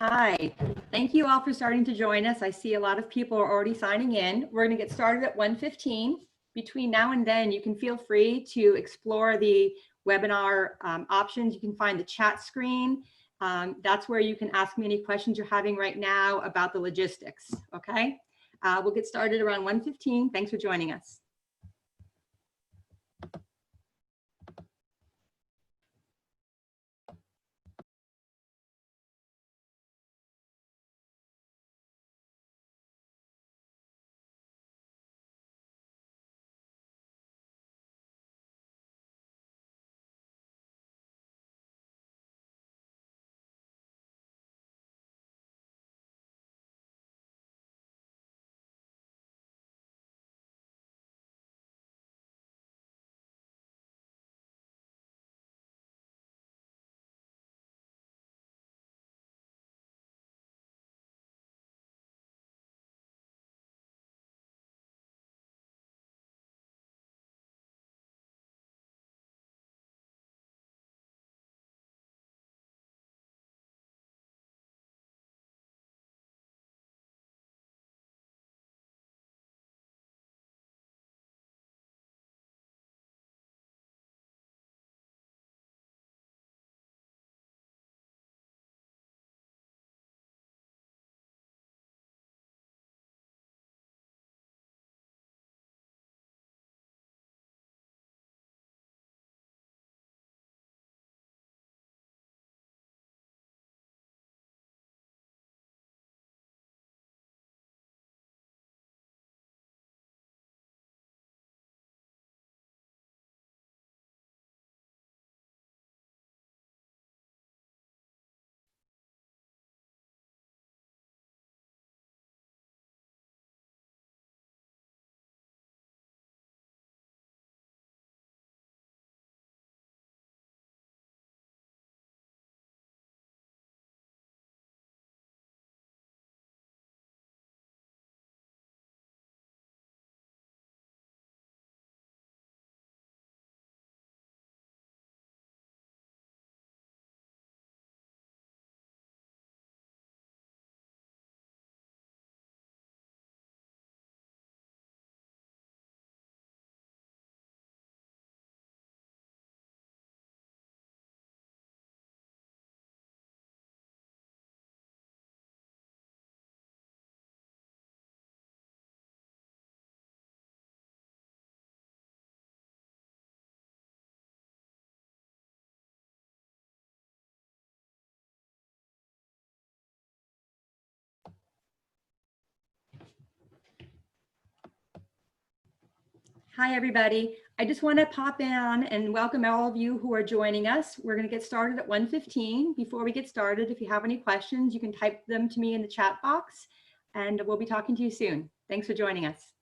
Hi, thank you all for starting to join us. I see a lot of people are already signing in. We're going to get started at 1:15. Between now and then, you can feel free to explore the webinar options. You can find the chat screen. That's where you can ask me any questions you're having right now about the logistics, okay? We'll get started around 1:15. Thanks for joining us. Hi, everybody. I just want to pop in and welcome all of you who are joining us. We're going to get started at 1:15. Before we get started, if you have any questions, you can type them to me in the chat box, and we'll be talking to you soon. Thanks for joining us.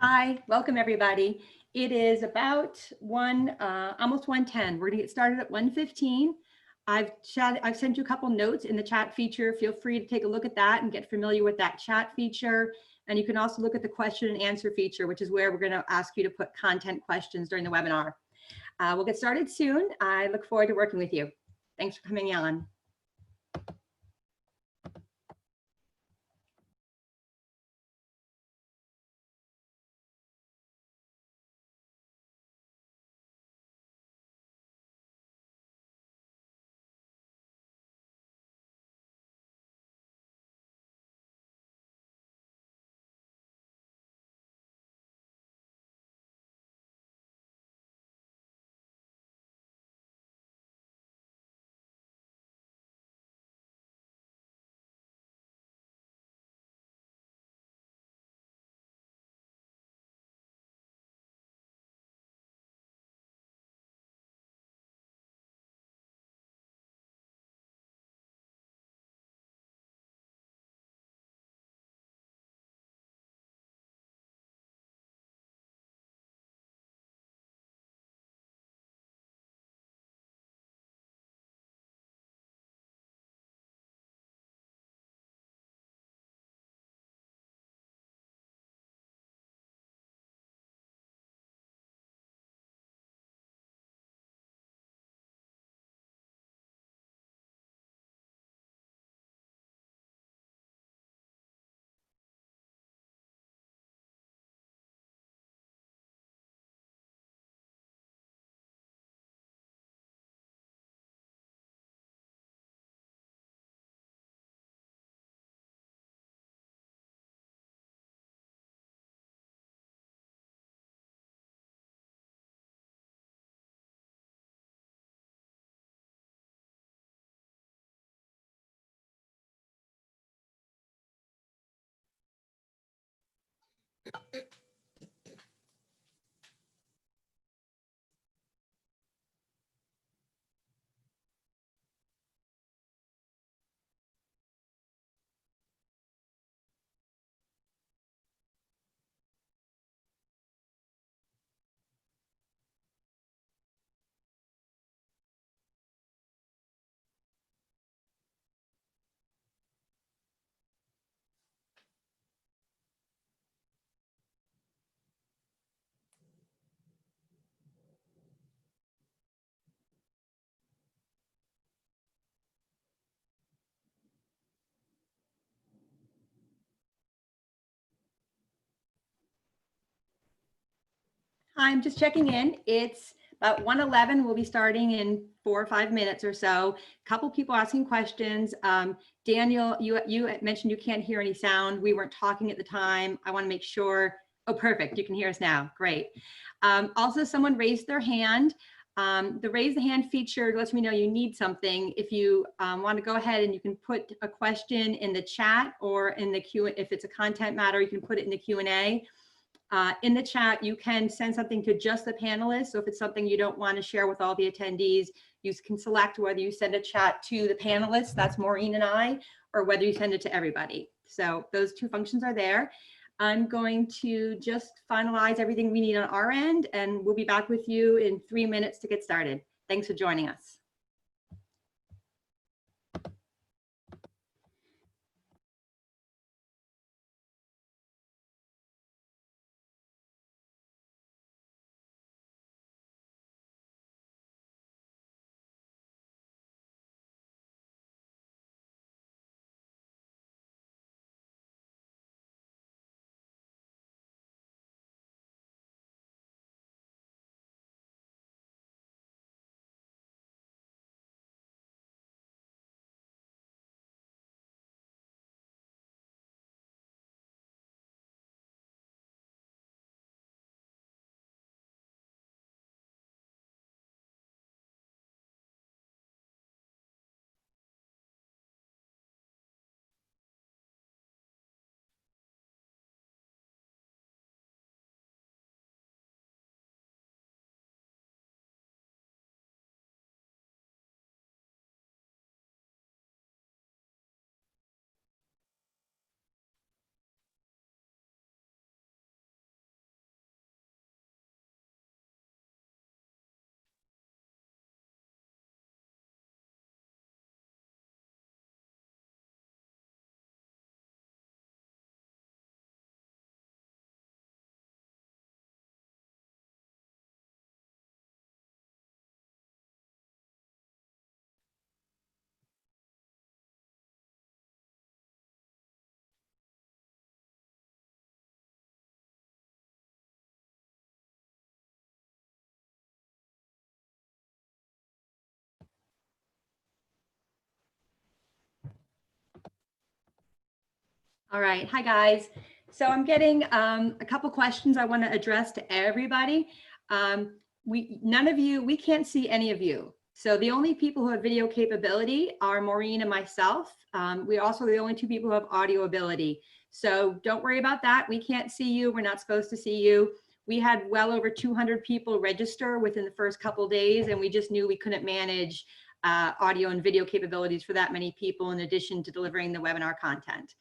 Hi, welcome everybody. It is about almost 1:10. We're gonna get started at 1:15. I've sent you a couple notes in the chat feature. Feel free to take a look at that and get familiar with that chat feature. And you can also look at the question and answer feature, which is where we're gonna ask you to put content questions during the webinar. We'll get started soon. I look forward to working with you. Thanks for coming on. Hi, I'm just checking in. It's about 1:11. We'll be starting in 4 or 5 minutes or so. A couple people asking questions. Daniel, you mentioned you can't hear any sound. We weren't talking at the time. I want to make sure. Oh, perfect. You can hear us now. Great. Also, someone raised their hand. The raise the hand feature lets me know you need something. If you want to go ahead and you can put a question in the chat or in the Q. If it's a content matter, you can put it in the Q&A. In the chat, you can send something to just the panelists. So if it's something you don't want to share with all the attendees, you can select whether you send a chat to the panelists, that's Maureen and I, or whether you send it to everybody. So those two functions are there. I'm going to just finalize everything we need on our end, and we'll be back with you in 3 minutes to get started. Thanks for joining us. All right. Hi, guys. So I'm getting a couple questions I want to address to everybody. None of you, we can't see any of you. So the only people who have video capability are Maureen and myself. We're also the only two people who have audio ability. So don't worry about that. We can't see you. We're not supposed to see you. We had well over 200 people register within the first couple days, and we just knew we couldn't manage audio and video capabilities for that many people in addition to delivering the webinar content.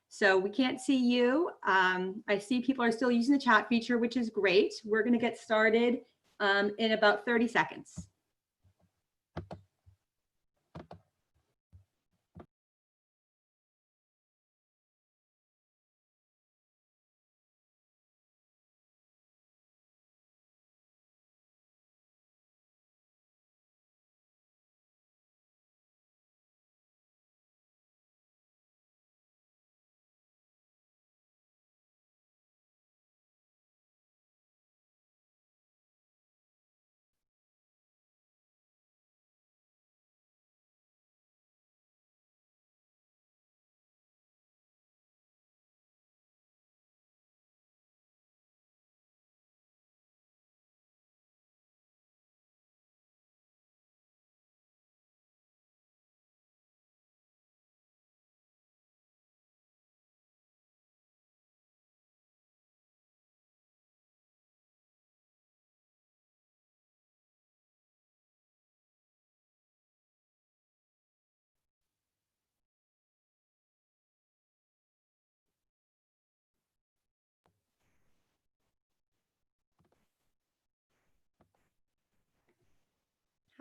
So we can't see you. I see people are still using the chat feature, which is great. We're going to get started in about 30 seconds.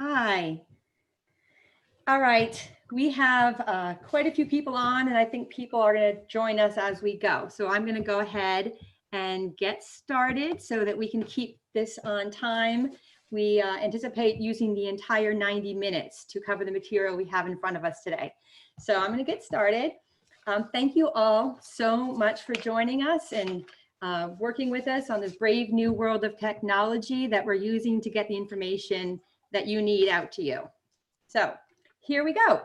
Hi. All right, we have quite a few people on, and I think people are going to join us as we go. So I'm going to go ahead and get started so that we can keep this on time. We anticipate using the entire 90 minutes to cover the material we have in front of us today. So I'm going to get started. Thank you all so much for joining us and working with us on this brave new world of technology that we're using to get the information that you need out to you. So here we go.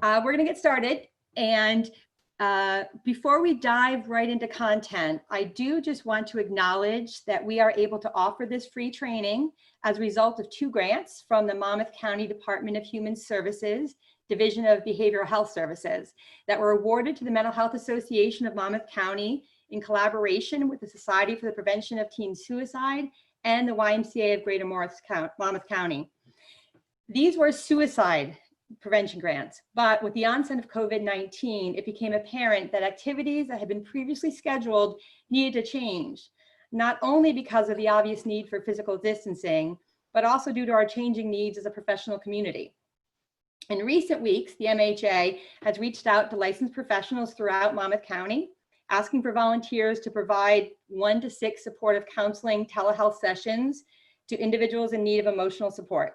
We're going to get started. And before we dive right into content, I do just want to acknowledge that we are able to offer this free training as a result of 2 grants from the Monmouth County Department of Human Services, Division of Behavioral Health Services, that were awarded to the Mental Health Association of Monmouth County in collaboration with the Society for the Prevention of Teen Suicide and the YMCA of Greater Monmouth County. These were suicide prevention grants, but with the onset of COVID-19, it became apparent that activities that had been previously scheduled needed to change, not only because of the obvious need for physical distancing, but also due to our changing needs as a professional community. In recent weeks, the MHA has reached out to licensed professionals throughout Monmouth County, asking for volunteers to provide 1 to 6 supportive counseling telehealth sessions to individuals in need of emotional support.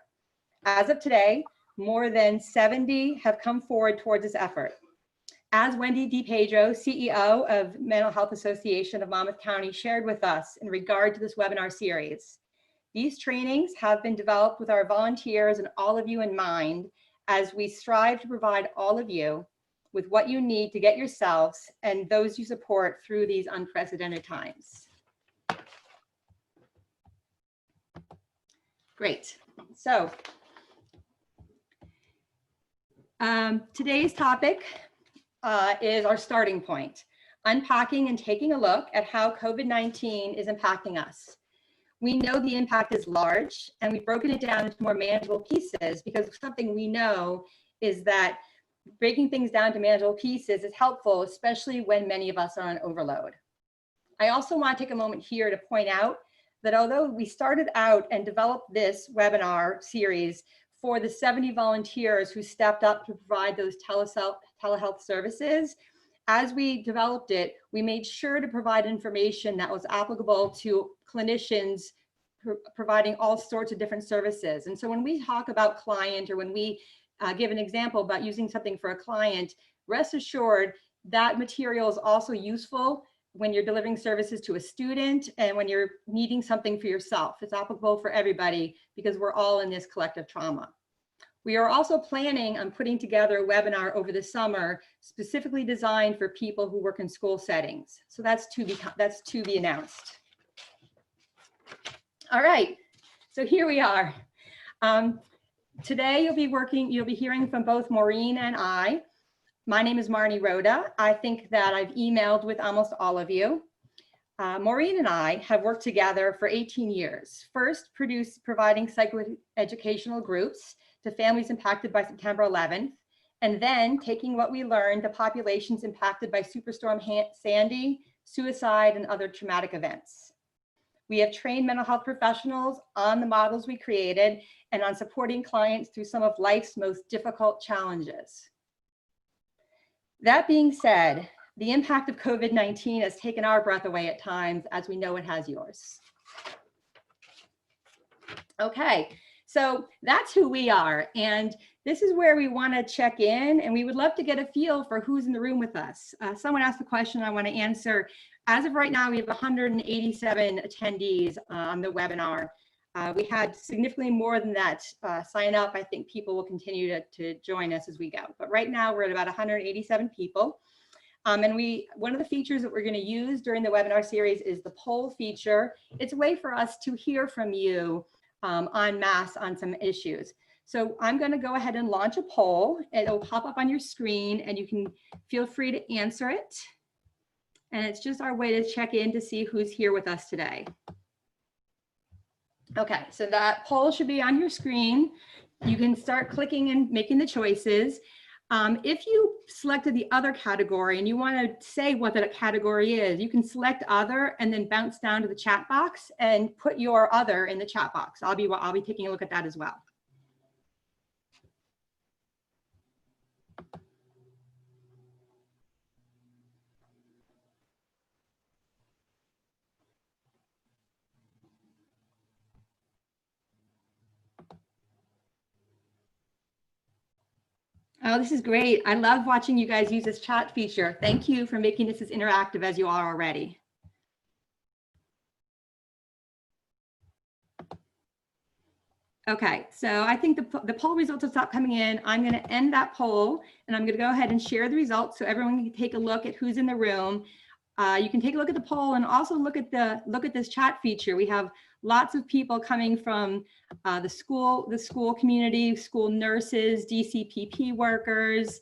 As of today, more than 70 have come forward towards this effort. As Wendy DiPedro, CEO of Mental Health Association of Monmouth County, shared with us in regard to this webinar series, these trainings have been developed with our volunteers and all of you in mind as we strive to provide all of you with what you need to get yourselves and those you support through these unprecedented times. Great. So, today's topic is our starting point, unpacking and taking a look at how COVID-19 is impacting us. We know the impact is large, and we've broken it down into more manageable pieces because something we know is that breaking things down to manageable pieces is helpful, especially when many of us are on overload. I also want to take a moment here to point out that although we started out and developed this webinar series for the 70 volunteers who stepped up to provide those telehealth services, as we developed it, we made sure to provide information that was applicable to clinicians providing all sorts of different services. And so when we talk about client, or when we give an example about using something for a client, rest assured that material is also useful when you're delivering services to a student and when you're needing something for yourself. It's applicable for everybody because we're all in this collective trauma. We are also planning on putting together a webinar over the summer specifically designed for people who work in school settings. So that's to be announced. All right, so here we are. Today you'll be hearing from both Maureen and I. My name is Marnie Rhoda. I think that I've emailed with almost all of you. Maureen and I have worked together for 18 years. First, providing psychoeducational groups to families impacted by September 11th, and then taking what we learned to populations impacted by Superstorm Sandy, suicide, and other traumatic events. We have trained mental health professionals on the models we created and on supporting clients through some of life's most difficult challenges. That being said, the impact of COVID-19 has taken our breath away at times, as we know it has yours. Okay, so that's who we are. And this is where we want to check in, and we would love to get a feel for who's in the room with us. Someone asked the question I want to answer. As of right now, we have 187 attendees on the webinar. We had significantly more than that sign up. I think people will continue to join us as we go. But right now, we're at about 187 people. And one of the features that we're going to use during the webinar series is the poll feature. It's a way for us to hear from you en masse on some issues. So I'm going to go ahead and launch a poll. It'll pop up on your screen, and you can feel free to answer it. And it's just our way to check in to see who's here with us today. Okay, so that poll should be on your screen. You can start clicking and making the choices. If you selected the other category and you want to say what that category is, you can select other and then bounce down to the chat box and put your other in the chat box. I'll be taking a look at that as well. Oh, this is great. I love watching you guys use this chat feature. Thank you for making this as interactive as you are already. Okay, so I think the poll results will stop coming in. I'm going to end that poll, and I'm going to go ahead and share the results so everyone can take a look at who's in the room. You can take a look at the poll and also look at this chat feature. We have lots of people coming from the school community, school nurses, DCPP workers,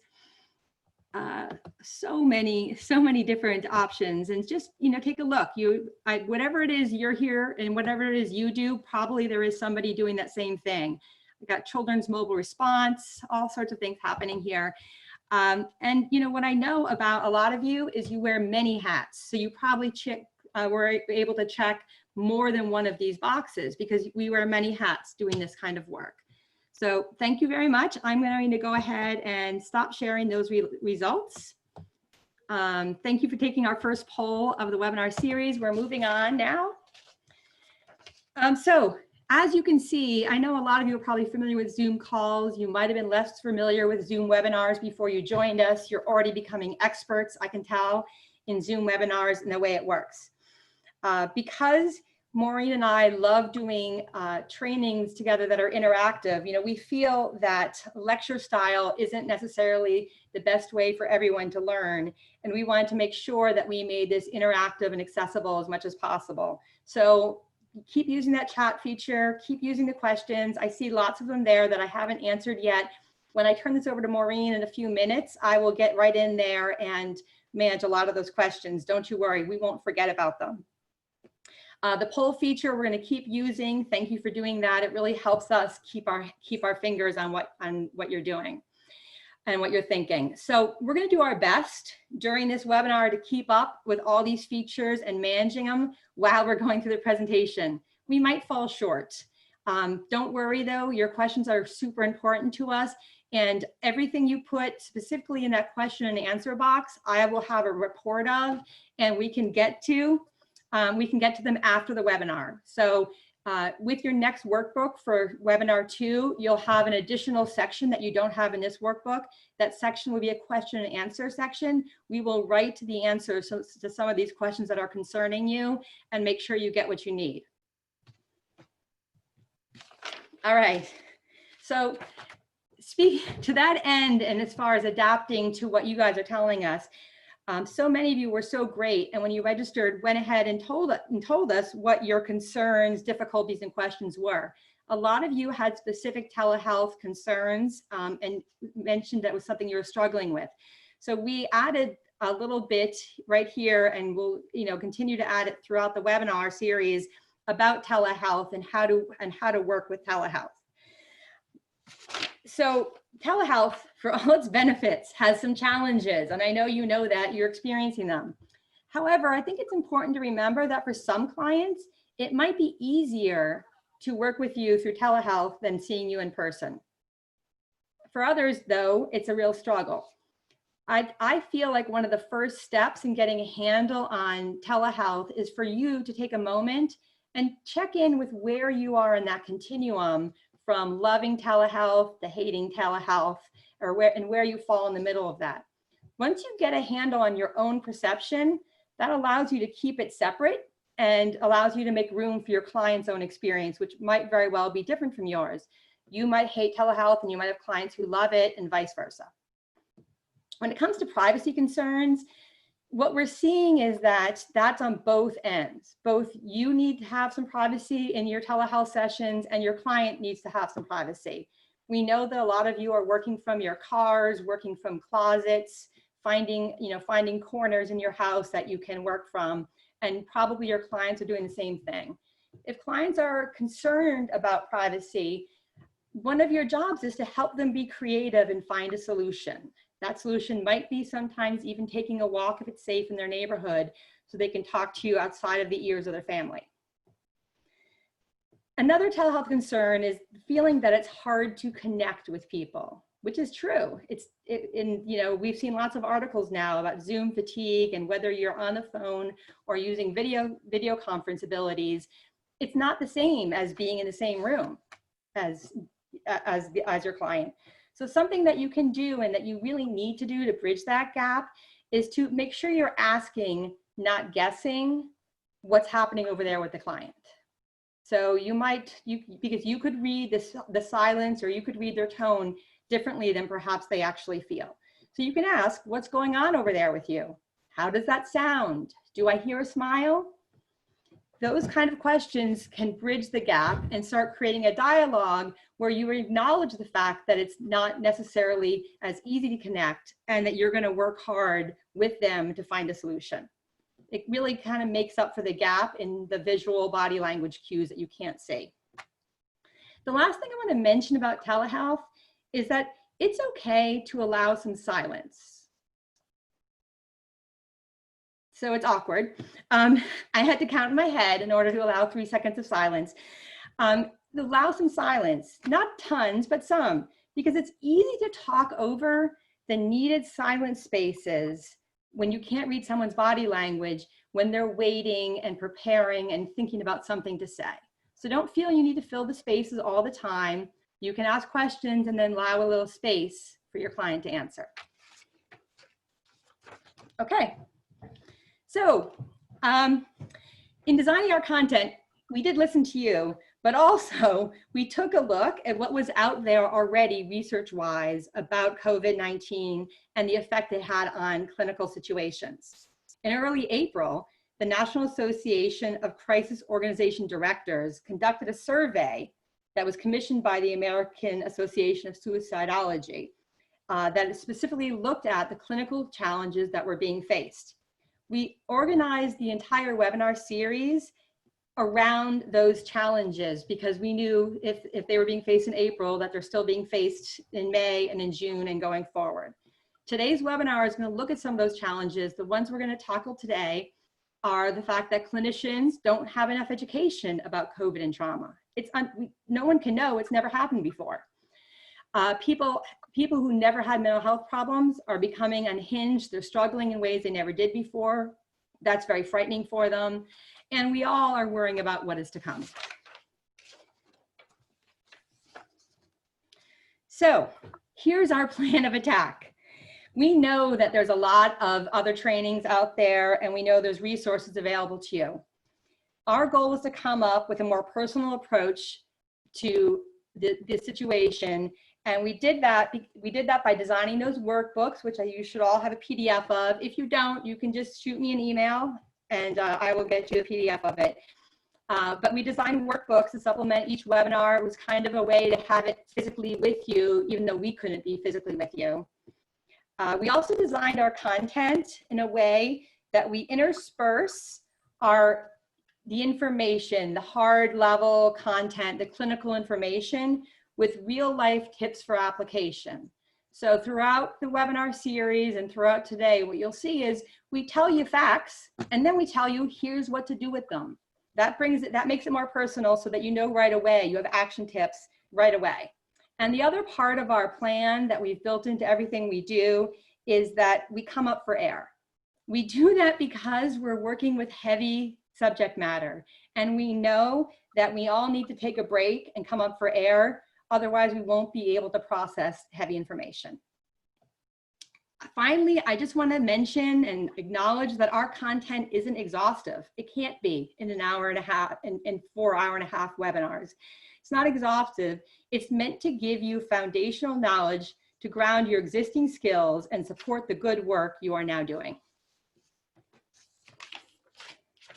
so many different options. And just, take a look. Whatever it is you're here and whatever it is you do, probably there is somebody doing that same thing. We got children's mobile response, all sorts of things happening here. And what I know about a lot of you is you wear many hats. So you probably were able to check more than one of these boxes because we wear many hats doing this kind of work. So thank you very much. I'm going to go ahead and stop sharing those results. Thank you for taking our first poll of the webinar series. We're moving on now. So as you can see, I know a lot of you are probably familiar with Zoom calls. You might have been less familiar with Zoom webinars before you joined us. You're already becoming experts, I can tell, in Zoom webinars and the way it works. Because Maureen and I love doing trainings together that are interactive, we feel that lecture style isn't necessarily the best way for everyone to learn. And we wanted to make sure that we made this interactive and accessible as much as possible. So keep using that chat feature, keep using the questions. I see lots of them there that I haven't answered yet. When I turn this over to Maureen in a few minutes, I will get right in there and manage a lot of those questions. Don't you worry, we won't forget about them. The poll feature we're going to keep using. Thank you for doing that. It really helps us keep our fingers on what you're doing and what you're thinking. So we're going to do our best during this webinar to keep up with all these features and managing them while we're going through the presentation. We might fall short. Don't worry though, your questions are super important to us, and everything you put specifically in that question and answer box, I will have a report of, and we can get to them after the webinar. So with your next workbook for webinar 2, you'll have an additional section that you don't have in this workbook. That section will be a question and answer section. We will write the answers to some of these questions that are concerning you and make sure you get what you need. All right. So speak to that end, and as far as adapting to what you guys are telling us, so many of you were so great, and when you registered, went ahead and told us what your concerns, difficulties, and questions were. A lot of you had specific telehealth concerns and mentioned that was something you were struggling with. So we added a little bit right here, and we'll continue to add it throughout the webinar series about telehealth and how to work with telehealth. So telehealth, for all its benefits, has some challenges, and I know you know that, you're experiencing them. However, I think it's important to remember that for some clients, it might be easier to work with you through telehealth than seeing you in person. For others, though, it's a real struggle. I feel like one of the first steps in getting a handle on telehealth is for you to take a moment and check in with where you are in that continuum from loving telehealth to hating telehealth, or where you fall in the middle of that. Once you get a handle on your own perception, that allows you to keep it separate and allows you to make room for your client's own experience, which might very well be different from yours. You might hate telehealth and you might have clients who love it, and vice versa. When it comes to privacy concerns, what we're seeing is that that's on both ends. Both you need to have some privacy in your telehealth sessions, and your client needs to have some privacy. We know that a lot of you are working from your cars, working from closets, finding corners in your house that you can work from, and probably your clients are doing the same thing. If clients are concerned about privacy, one of your jobs is to help them be creative and find a solution. That solution might be sometimes even taking a walk if it's safe in their neighborhood, so they can talk to you outside of the ears of their family. Another telehealth concern is feeling that it's hard to connect with people, which is true. We've seen lots of articles now about Zoom fatigue and whether you're on the phone or using video conference abilities. It's not the same as being in the same room as your client. So something that you can do and that you really need to do to bridge that gap is to make sure you're asking, not guessing, what's happening over there with the client. So because you could read the silence, or you could read their tone differently than perhaps they actually feel. So you can ask, what's going on over there with you? How does that sound? Do I hear a smile? Those kind of questions can bridge the gap and start creating a dialogue where you acknowledge the fact that it's not necessarily as easy to connect, and that you're going to work hard with them to find a solution. It really kind of makes up for the gap in the visual body language cues that you can't see. The last thing I want to mention about telehealth is that it's okay to allow some silence. So it's awkward. I had to count in my head in order to allow 3 seconds of silence. Allow some silence, not tons, but some, because it's easy to talk over the needed silent spaces when you can't read someone's body language, when they're waiting and preparing and thinking about something to say. So don't feel you need to fill the spaces all the time. You can ask questions and then allow a little space for your client to answer. Okay. So in designing our content, we did listen to you, but also we took a look at what was out there already research-wise about COVID-19 and the effect it had on clinical situations. In early April, the National Association of Crisis Organization Directors conducted a survey that was commissioned by the American Association of Suicidology that specifically looked at the clinical challenges that were being faced. We organized the entire webinar series around those challenges because we knew if they were being faced in April, that they're still being faced in May and in June and going forward. Today's webinar is going to look at some of those challenges. The ones we're going to tackle today are the fact that clinicians don't have enough education about COVID and trauma. No one can know, it's never happened before. People who never had mental health problems are becoming unhinged. They're struggling in ways they never did before. That's very frightening for them. And we all are worrying about what is to come. So here's our plan of attack. We know that there's a lot of other trainings out there, and we know there's resources available to you. Our goal is to come up with a more personal approach to the situation And we did that by designing those workbooks, which you should all have a PDF of. If you don't, you can just shoot me an email and I will get you a PDF of it. But we designed workbooks to supplement each webinar. It was kind of a way to have it physically with you, even though we couldn't be physically with you. We also designed our content in a way that we intersperse the information, the hard level content, the clinical information with real life tips for application. So throughout the webinar series and throughout today, what you'll see is we tell you facts and then we tell you here's what to do with them. That makes it more personal so that you know right away, you have action tips right away. And the other part of our plan that we've built into everything we do is that we come up for air. We do that because we're working with heavy subject matter and we know that we all need to take a break and come up for air. Otherwise, we won't be able to process heavy information. Finally, I just want to mention and acknowledge that our content isn't exhaustive. It can't be in an hour and a half, in 4 hour-and-a-half webinars. It's not exhaustive. It's meant to give you foundational knowledge to ground your existing skills and support the good work you are now doing.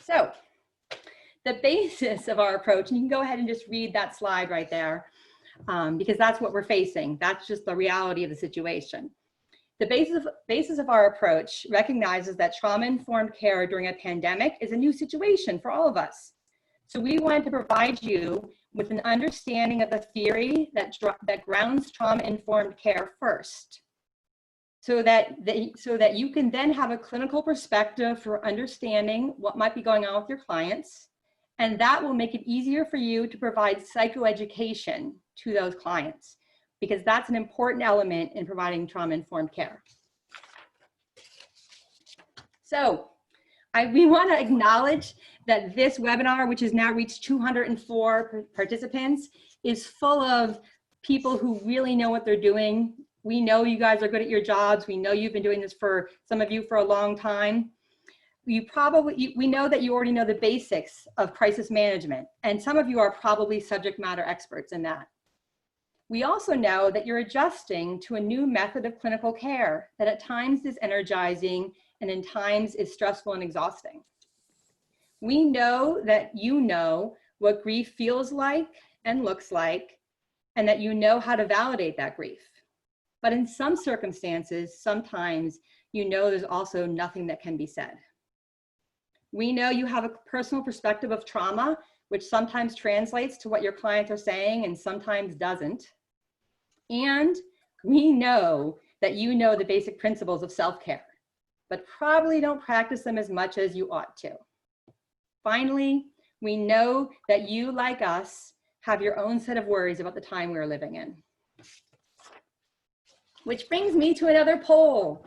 So, the basis of our approach, and you can go ahead and just read that slide right there, because that's what we're facing. That's just the reality of the situation. The basis of our approach recognizes that trauma-informed care during a pandemic is a new situation for all of us. So we wanted to provide you with an understanding of the theory that grounds trauma-informed care first, so that you can then have a clinical perspective for understanding what might be going on with your clients, and that will make it easier for you to provide psychoeducation to those clients, because that's an important element in providing trauma-informed care. So we want to acknowledge that this webinar, which has now reached 204 participants, is full of people who really know what they're doing. We know you guys are good at your jobs. We know you've been doing this for, some of you, for a long time. We know that you already know the basics of crisis management, and some of you are probably subject matter experts in that. We also know that you're adjusting to a new method of clinical care that at times is energizing and in times is stressful and exhausting. We know that you know what grief feels like and looks like, and that you know how to validate that grief. But in some circumstances, sometimes you know there's also nothing that can be said. We know you have a personal perspective of trauma, which sometimes translates to what your clients are saying and sometimes doesn't. And we know that you know the basic principles of self-care, but probably don't practice them as much as you ought to. Finally, we know that you, like us, have your own set of worries about the time we're living in. Which brings me to another poll.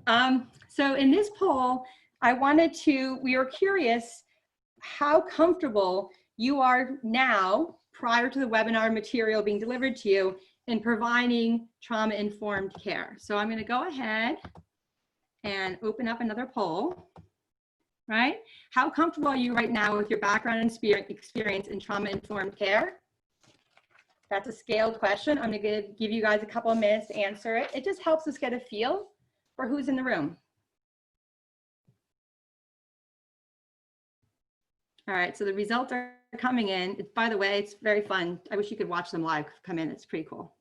So in this poll, we were curious how comfortable you are now, prior to the webinar material being delivered to you, in providing trauma-informed care. So I'm going to go ahead and open up another poll, right? How comfortable are you right now with your background and experience in trauma-informed care? That's a scaled question. I'm going to give you guys a couple of minutes to answer it. It just helps us get a feel for who's in the room. All right, so the results are coming in. By the way, it's very fun. I wish you could watch them live come in. It's pretty cool.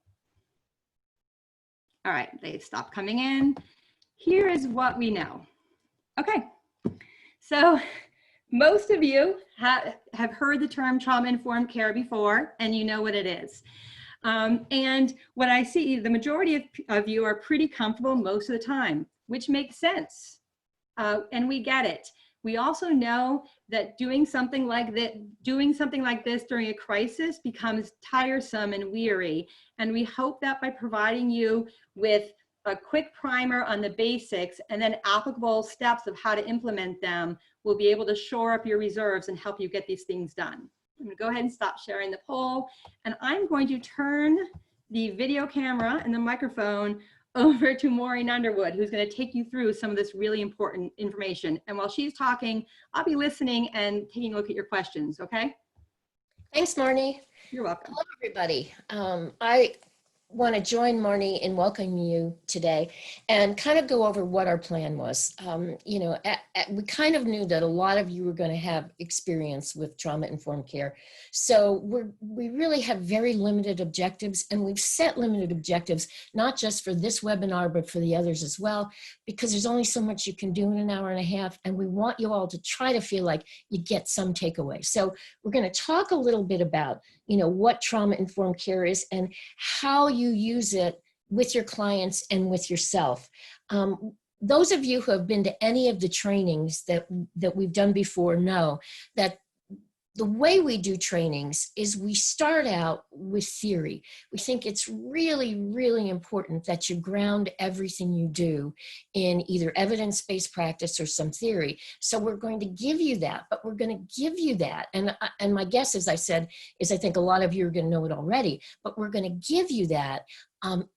All right, they stopped coming in. Here is what we know. Okay, so most of you have heard the term trauma-informed care before, and you know what it is. And what I see, the majority of you are pretty comfortable most of the time, which makes sense, and we get it. We also know that doing something like this during a crisis becomes tiresome and weary. And we hope that by providing you with a quick primer on the basics and then applicable steps of how to implement them, we'll be able to shore up your reserves and help you get these things done. I'm going to go ahead and stop sharing the poll. And I'm going to turn the video camera and the microphone over to Maureen Underwood, who's going to take you through some of this really important information. And while she's talking, I'll be listening and taking a look at your questions, okay? Thanks, Marnie. You're welcome. Hello, everybody. want to join Marnie in welcoming you today and kind of go over what our plan was. We kind of knew that a lot of you were going to have experience with trauma-informed care. So we really have very limited objectives, and we've set limited objectives, not just for this webinar, but for the others as well, because there's only so much you can do in an hour and a half, and we want you all to try to feel like you get some takeaway. So we're going to talk a little bit about, what trauma-informed care is and how you use it with your clients and with yourself. Those of you who have been to any of the trainings that we've done before know that the way we do trainings is we start out with theory. We think it's really, really important that you ground everything you do in either evidence-based practice or some theory. So we're going to give you that, but we're going to give you that. And my guess, as I said, is I think a lot of you are going to know it already, but we're going to give you that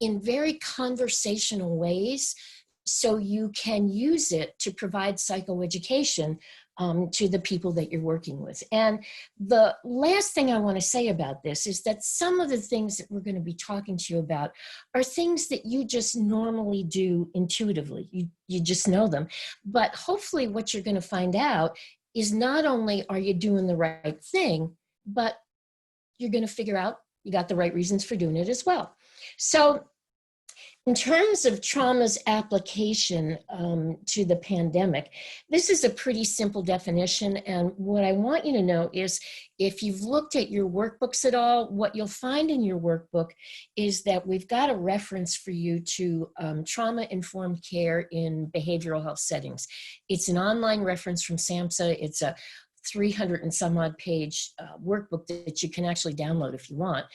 in very conversational ways so you can use it to provide psychoeducation to the people that you're working with. And the last thing I want to say about this is that some of the things that we're going to be talking to you about are things that you just normally do intuitively. You just know them. But hopefully what you're going to find out is not only are you doing the right thing, but you're going to figure out you got the right reasons for doing it as well. So in terms of trauma's application to the pandemic, this is a pretty simple definition. And what I want you to know is if you've looked at your workbooks at all, what you'll find in your workbook is that we've got a reference for you to trauma-informed care in behavioral health settings. It's an online reference from SAMHSA. It's a 300 and some odd page workbook that you can actually download if you want.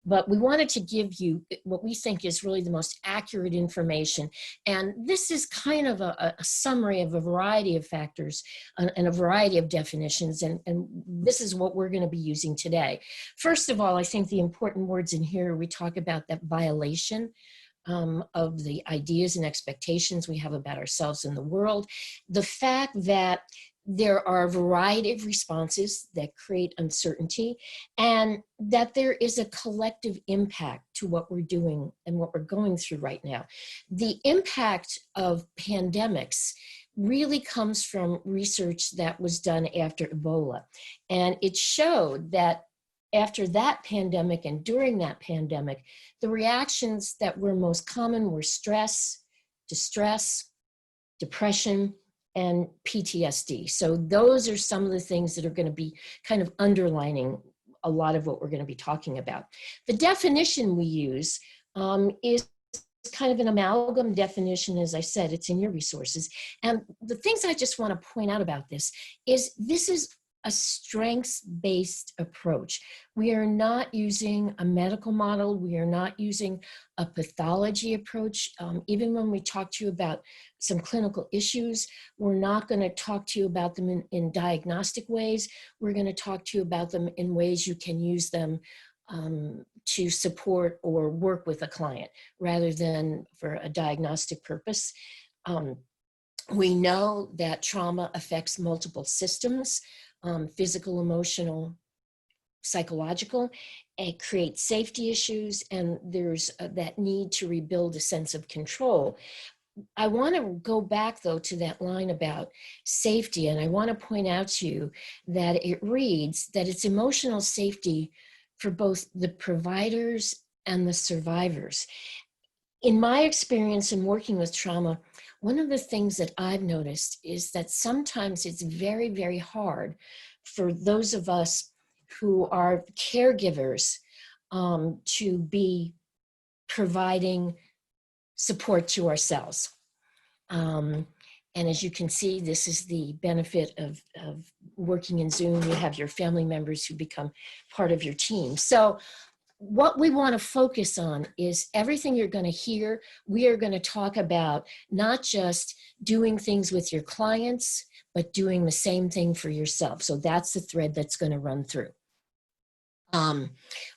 But we wanted to give you what we think is really the most accurate information. And this is kind of a summary of a variety of factors and a variety of definitions. And this is what we're going to be using today. First of all, I think the important words in here, we talk about that violation of the ideas and expectations we have about ourselves and the world. The fact that there are a variety of responses that create uncertainty, and that there is a collective impact to what we're doing and what we're going through right now. The impact of pandemics really comes from research that was done after Ebola. And it showed that after that pandemic and during that pandemic, the reactions that were most common were stress, distress, depression, and PTSD. So those are some of the things that are going to be kind of underlining a lot of what we're going to be talking about. The definition we use is kind of an amalgam definition. As I said, it's in your resources. And the things I just want to point out about this is a strengths-based approach. We are not using a medical model. We are not using a pathology approach. Even when we talk to you about some clinical issues, we're not going to talk to you about them in diagnostic ways. We're going to talk to you about them in ways you can use them to support or work with a client rather than for a diagnostic purpose. We know that trauma affects multiple systems. Physical, emotional, psychological. It creates safety issues, and there's that need to rebuild a sense of control. I want to go back, though, to that line about safety, and I want to point out to you that it reads that it's emotional safety for both the providers and the survivors. In my experience in working with trauma, one of the things that I've noticed is that sometimes it's very, very hard for those of us who are caregivers to be providing support to ourselves. And as you can see, this is the benefit of working in Zoom. You have your family members who become part of your team. So what we want to focus on is everything you're going to hear. We are going to talk about not just doing things with your clients, but doing the same thing for yourself. So that's the thread that's going to run through.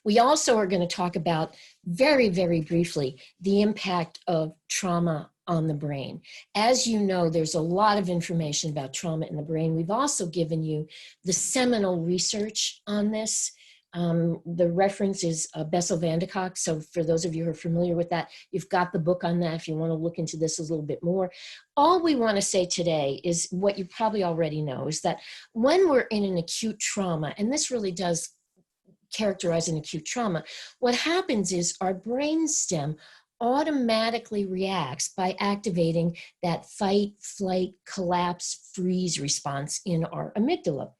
We also are going to talk about very, very briefly the impact of trauma on the brain. As you know, there's a lot of information about trauma in the brain. We've also given you the seminal research on this. The reference is Bessel van de Kolk. So for those of you who are familiar with that, you've got the book on that if you want to look into this a little bit more. All we want to say today is what you probably already know, is that when we're in an acute trauma, and this really does characterize an acute trauma, what happens is our brainstem automatically reacts by activating that fight, flight, collapse, freeze response in our amygdala.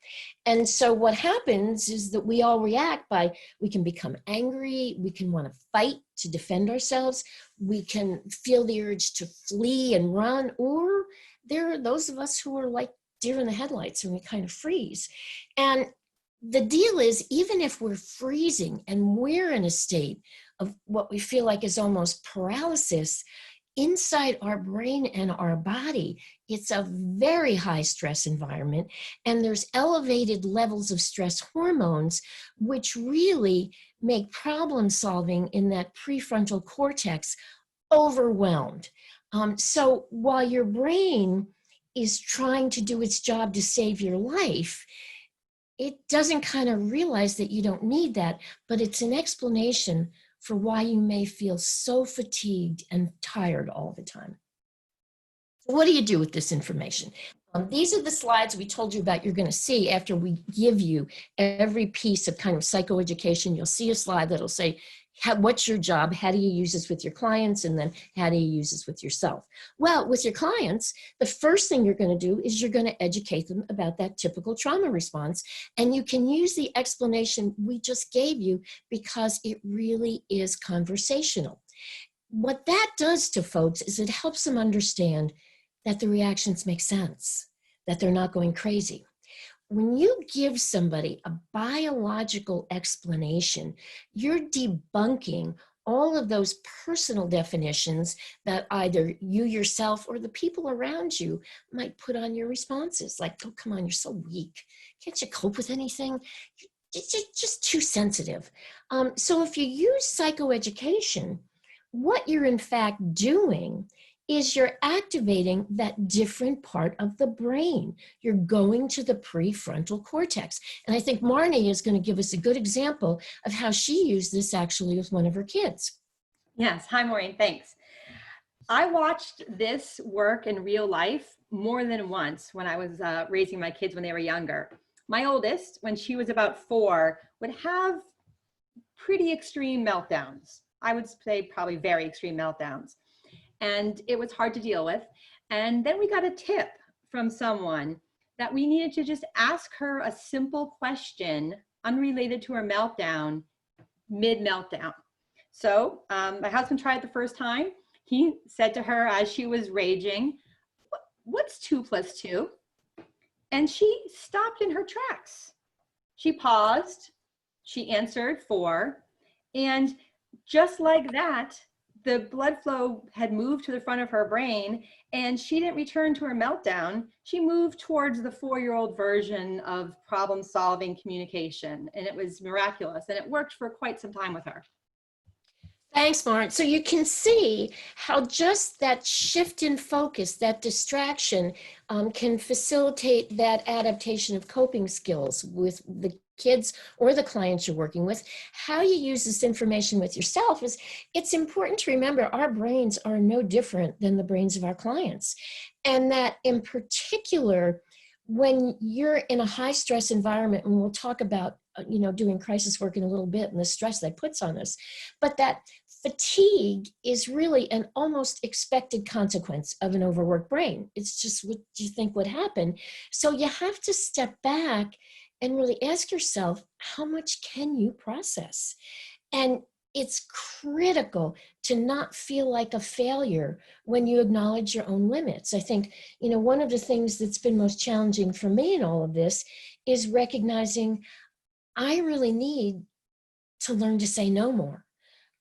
And so what happens is that we all react by, we can become angry, we can want to fight to defend ourselves, we can feel the urge to flee and run, or there are those of us who are like deer in the headlights and we kind of freeze. And the deal is, even if we're freezing and we're in a state of what we feel like is almost paralysis, inside our brain and our body, it's a very high stress environment, and there's elevated levels of stress hormones, which really make problem solving in that prefrontal cortex overwhelmed. So while your brain is trying to do its job to save your life, it doesn't kind of realize that you don't need that, but it's an explanation for why you may feel so fatigued and tired all the time. What do you do with this information? These are the slides we told you about you're going to see after we give you every piece of kind of psychoeducation. You'll see a slide that'll say, what's your job? How do you use this with your clients? And then how do you use this with yourself? Well, with your clients, the first thing you're going to do is you're going to educate them about that typical trauma response. And you can use the explanation we just gave you because it really is conversational. What that does to folks is it helps them understand that the reactions make sense, that they're not going crazy. When you give somebody a biological explanation, you're debunking all of those personal definitions that either you yourself or the people around you might put on your responses. Like, oh, come on, you're so weak. Can't you cope with anything? It's just too sensitive. So if you use psychoeducation, what you're in fact doing is you're activating that different part of the brain. You're going to the prefrontal cortex. And I think Marnie is going to give us a good example of how she used this actually with one of her kids. Yes. Hi, Maureen. Thanks. I watched this work in real life more than once when I was raising my kids when they were younger. My oldest, when she was about 4, would have pretty extreme meltdowns. I would say probably very extreme meltdowns. And it was hard to deal with. And then we got a tip from someone that we needed to just ask her a simple question unrelated to her meltdown, mid-meltdown. So my husband tried it the first time. He said to her as she was raging, "What's 2 + 2?" And she stopped in her tracks. She paused, she answered 4, and just like that, the blood flow had moved to the front of her brain, and she didn't return to her meltdown. She moved towards the 4-year-old version of problem-solving communication, and it was miraculous, and it worked for quite some time with her. Thanks, Mark. So you can see how just that shift in focus, that distraction, can facilitate that adaptation of coping skills with the kids or the clients you're working with. How you use this information with yourself is, it's important to remember our brains are no different than the brains of our clients. And that in particular, when you're in a high stress environment, and we'll talk about doing crisis work in a little bit and the stress that puts on us, but that fatigue is really an almost expected consequence of an overworked brain. It's just what you think would happen. So you have to step back and really ask yourself, how much can you process? And it's critical to not feel like a failure when you acknowledge your own limits. I think, one of the things that's been most challenging for me in all of this is recognizing I really need to learn to say no more.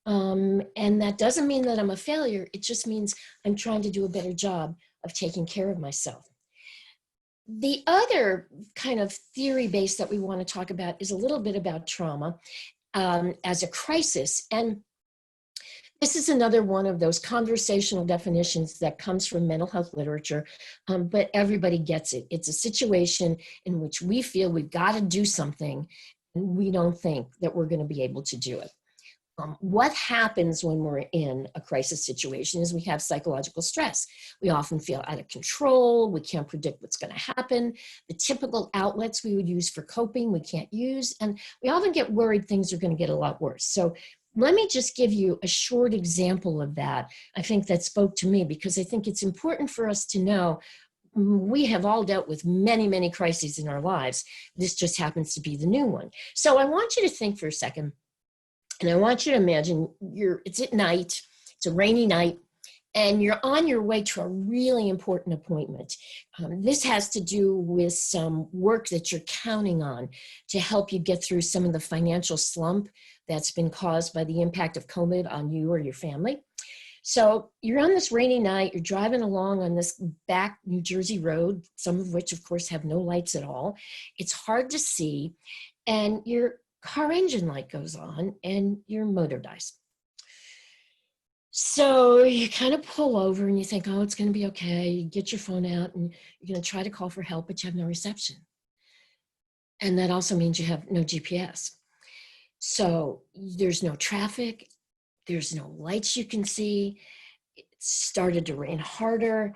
And that doesn't mean that I'm a failure. It just means I'm trying to do a better job of taking care of myself. The other kind of theory base that we want to talk about is a little bit about trauma as a crisis. And this is another one of those conversational definitions that comes from mental health literature, but everybody gets it. It's a situation in which we feel we've got to do something, We don't think that we're going to be able to do it. What happens when we're in a crisis situation is we have psychological stress. We often feel out of control. We can't predict what's going to happen. The typical outlets we would use for coping, we can't use. And we often get worried things are going to get a lot worse. So let me just give you a short example of that. I think that spoke to me because I think it's important for us to know we have all dealt with many, many crises in our lives. This just happens to be the new one. So I want you to think for a second. And I want you to imagine it's at night, it's a rainy night, and you're on your way to a really important appointment. This has to do with some work that you're counting on to help you get through some of the financial slump that's been caused by the impact of COVID on you or your family. So you're on this rainy night, you're driving along on this back New Jersey road, some of which of course have no lights at all. It's hard to see, and your car engine light goes on and your motor dies. So you kind of pull over and you think, oh, it's going to be okay. You get your phone out and you're going to try to call for help, but you have no reception. And that also means you have no GPS. So there's no traffic. There's no lights you can see. It started to rain harder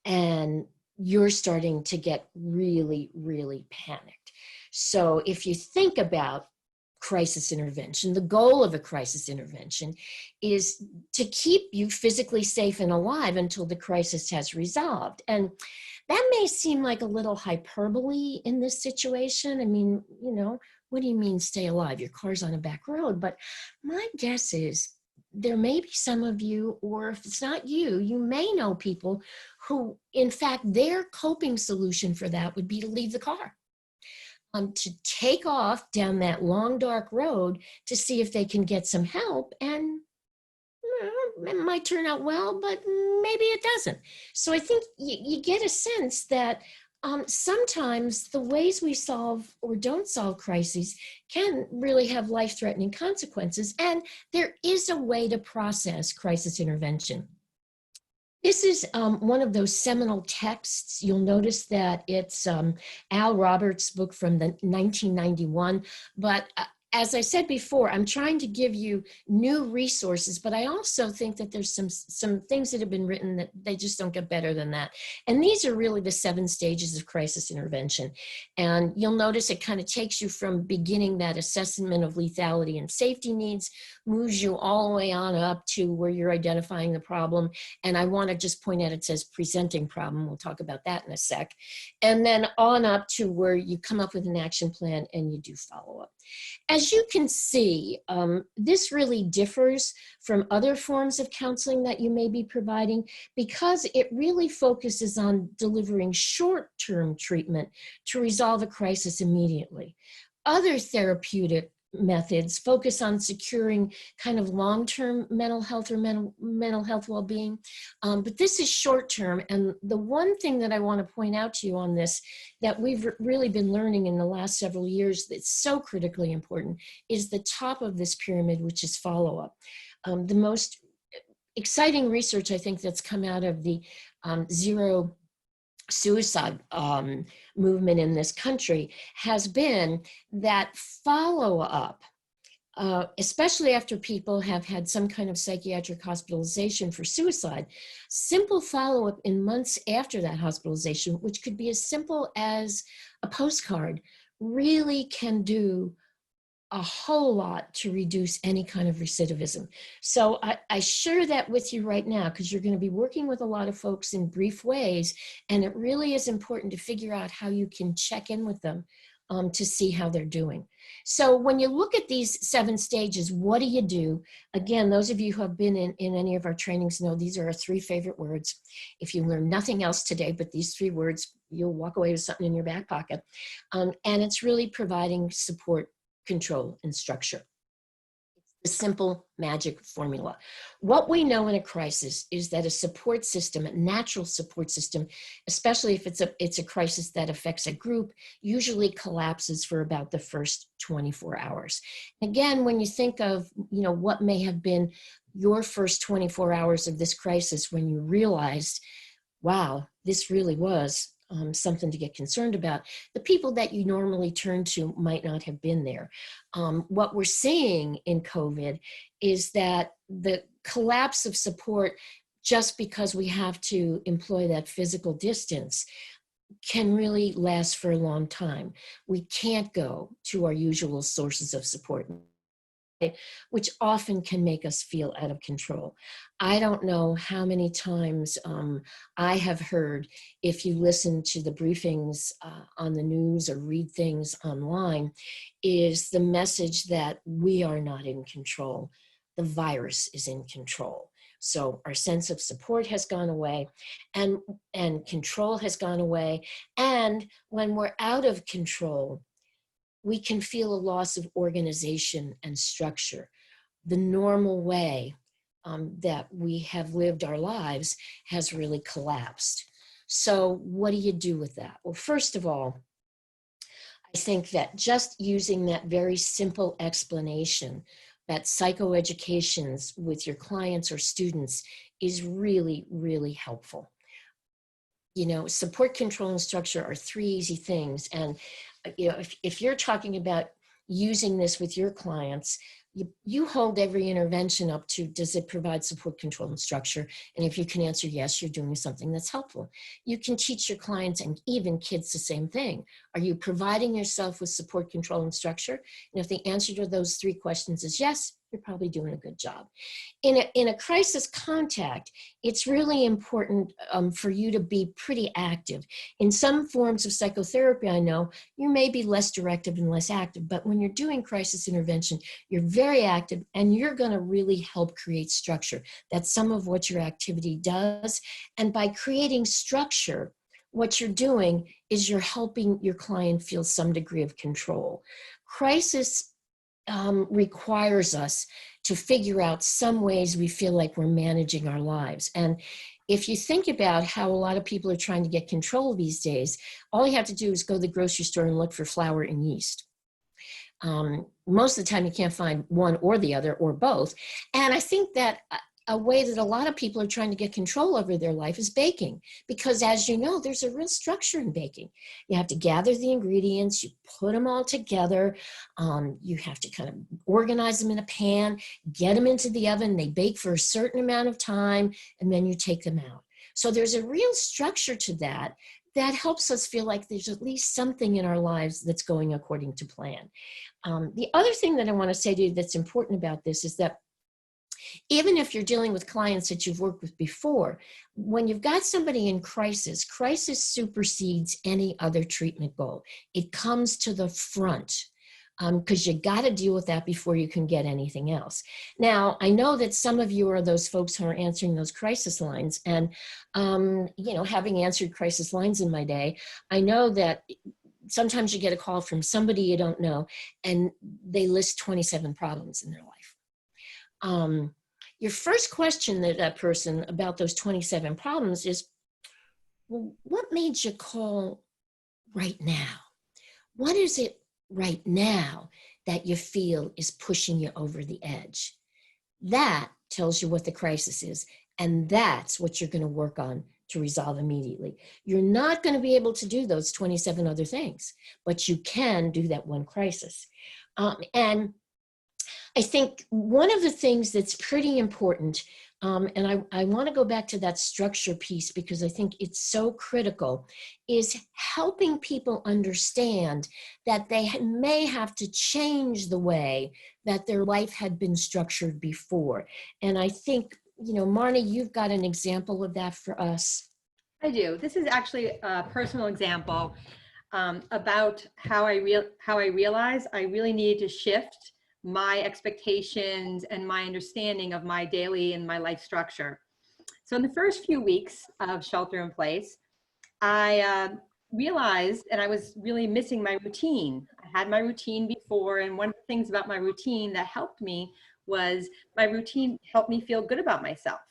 and you're starting to get really, really panicked. So if you think about crisis intervention, the goal of a crisis intervention is to keep you physically safe and alive until the crisis has resolved. And that may seem like a little hyperbole in this situation. I mean, what do you mean stay alive? Your car's on a back road. But my guess is there may be some of you, or if it's not you, you may know people who, in fact, their coping solution for that would be to leave the car. To take off down that long, dark road to see if they can get some help. And it might turn out well, but maybe it doesn't. So I think you get a sense that sometimes the ways we solve or don't solve crises can really have life-threatening consequences. And there is a way to process crisis intervention. This is one of those seminal texts. You'll notice that it's Al Roberts' book from the 1991. But as I said before, I'm trying to give you new resources, but I also think that there's some things that have been written that they just don't get better than that. And these are really the 7 stages of crisis intervention. And you'll notice it kind of takes you from beginning that assessment of lethality and safety needs, moves you all the way on up to where you're identifying the problem. And I want to just point out, it says presenting problem. We'll talk about that in a sec. And then on up to where you come up with an action plan and you do follow up. As you can see, this really differs from other forms of counseling that you may be providing because it really focuses on delivering short-term treatment to resolve a crisis immediately. Other therapeutic methods focus on securing kind of long-term mental health or mental health well-being, but this is short-term. And the one thing that I want to point out to you on this that we've really been learning in the last several years that's so critically important is the top of this pyramid, which is follow-up. The most exciting research I think that's come out of the zero suicide movement in this country has been that follow-up, especially after people have had some kind of psychiatric hospitalization for suicide, simple follow-up in months after that hospitalization, which could be as simple as a postcard, really can do a whole lot to reduce any kind of recidivism. So I share that with you right now because you're going to be working with a lot of folks in brief ways, and it really is important to figure out how you can check in with them to see how they're doing. So when you look at these 7 stages, what do you do? Again, those of you who have been in any of our trainings know these are our 3 favorite words. If you learn nothing else today but these 3 words, you'll walk away with something in your back pocket. And it's really providing support, control, and structure. It's the simple magic formula. What we know in a crisis is that a support system, a natural support system, especially if it's a crisis that affects a group, usually collapses for about the first 24 hours. Again, when you think of, what may have been your first 24 hours of this crisis when you realized, wow, this really was something to get concerned about, the people that you normally turn to might not have been there. What we're seeing in COVID is that the collapse of support, just because we have to employ that physical distance, can really last for a long time. We can't go to our usual sources of support, which often can make us feel out of control. I don't know how many times I have heard, if you listen to the briefings on the news or read things online, is the message that we are not in control. The virus is in control. So our sense of support has gone away, and control has gone away. And when we're out of control, we can feel a loss of organization and structure. The normal way that we have lived our lives has really collapsed. So what do you do with that? Well, first of all, I think that just using that very simple explanation that psychoeducations with your clients or students is really, really helpful. You know, support, control, and structure are three easy things. And, you know, if you're talking about using this with your clients, you hold every intervention up to, does it provide support, control, and structure? And if you can answer yes, you're doing something that's helpful. You can teach your clients and even kids the same thing. Are you providing yourself with support, control, and structure? And if the answer to those three questions is yes, you're probably doing a good job. In a crisis contact, it's really important for you to be pretty active. In some forms of psychotherapy, I know, you may be less directive and less active, but when you're doing crisis intervention, you're very active and you're going to really help create structure. That's some of what your activity does. And by creating structure, what you're doing is you're helping your client feel some degree of control. Crisis requires us to figure out some ways we feel like we're managing our lives. And if you think about how a lot of people are trying to get control these days, all you have to do is go to the grocery store and look for flour and yeast. Most of the time you can't find one or the other or both. And I think that a way that a lot of people are trying to get control over their life is baking, because as you know, there's a real structure in baking. You have to gather the ingredients, you put them all together, you have to kind of organize them in a pan, get them into the oven, they bake for a certain amount of time, and then you take them out. So there's a real structure to that that helps us feel like there's at least something in our lives that's going according to plan. The other thing that I want to say to you that's important about this is that even if you're dealing with clients that you've worked with before, when you've got somebody in crisis, crisis supersedes any other treatment goal. It comes to the front because you got to deal with that before you can get anything else. Now, I know that some of you are those folks who are answering those crisis lines. And, you know, having answered crisis lines in my day, I know that sometimes you get a call from somebody you don't know, and they list 27 problems in their life. Your first question to that person about those 27 problems is, well, what made you call right now? What is it right now that you feel is pushing you over the edge? That tells you what the crisis is, and that's what you're going to work on to resolve immediately. You're not going to be able to do those 27 other things, but you can do that one crisis. And I think one of the things that's pretty important, and I want to go back to that structure piece because I think it's so critical, is helping people understand that they may have to change the way that their life had been structured before. And I think, you know, Marnie, you've got an example of that for us. I do. This is actually a personal example about how I realized I really needed to shift my expectations and my understanding of my daily and my life structure. So in the first few weeks of shelter in place, I realized, and I was really missing my routine. I had my routine before, and one of the things about my routine that helped me was my routine helped me feel good about myself.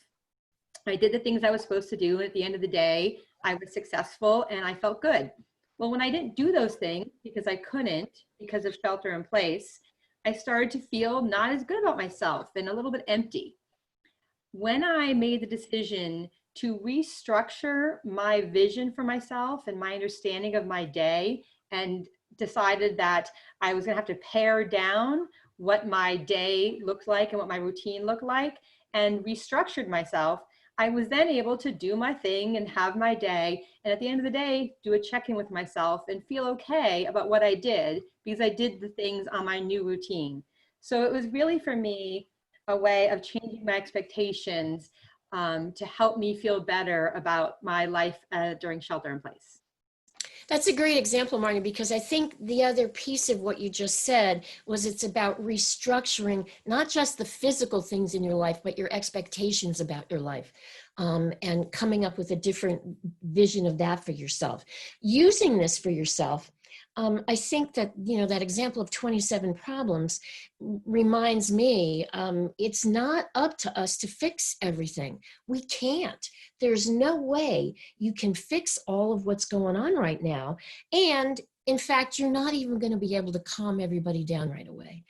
I did the things I was supposed to do. At the end of the day, I was successful and I felt good. Well, when I didn't do those things because I couldn't, because of shelter in place, I started to feel not as good about myself and a little bit empty. When I made the decision to restructure my vision for myself and my understanding of my day, and decided that I was going to have to pare down what my day looked like and what my routine looked like, and restructured myself, I was then able to do my thing and have my day. And at the end of the day, do a check-in with myself and feel okay about what I did, because I did the things on my new routine. So it was really, for me, a way of changing my expectations to help me feel better about my life during shelter in place. That's a great example, Marnie, because I think the other piece of what you just said was it's about restructuring not just the physical things in your life, but your expectations about your life, and coming up with a different vision of that for yourself. Using this for yourself, I think that, that example of 27 problems reminds me it's not up to us to fix everything. We can't. There's no way you can fix all of what's going on right now. And in fact, you're not even going to be able to calm everybody down right away.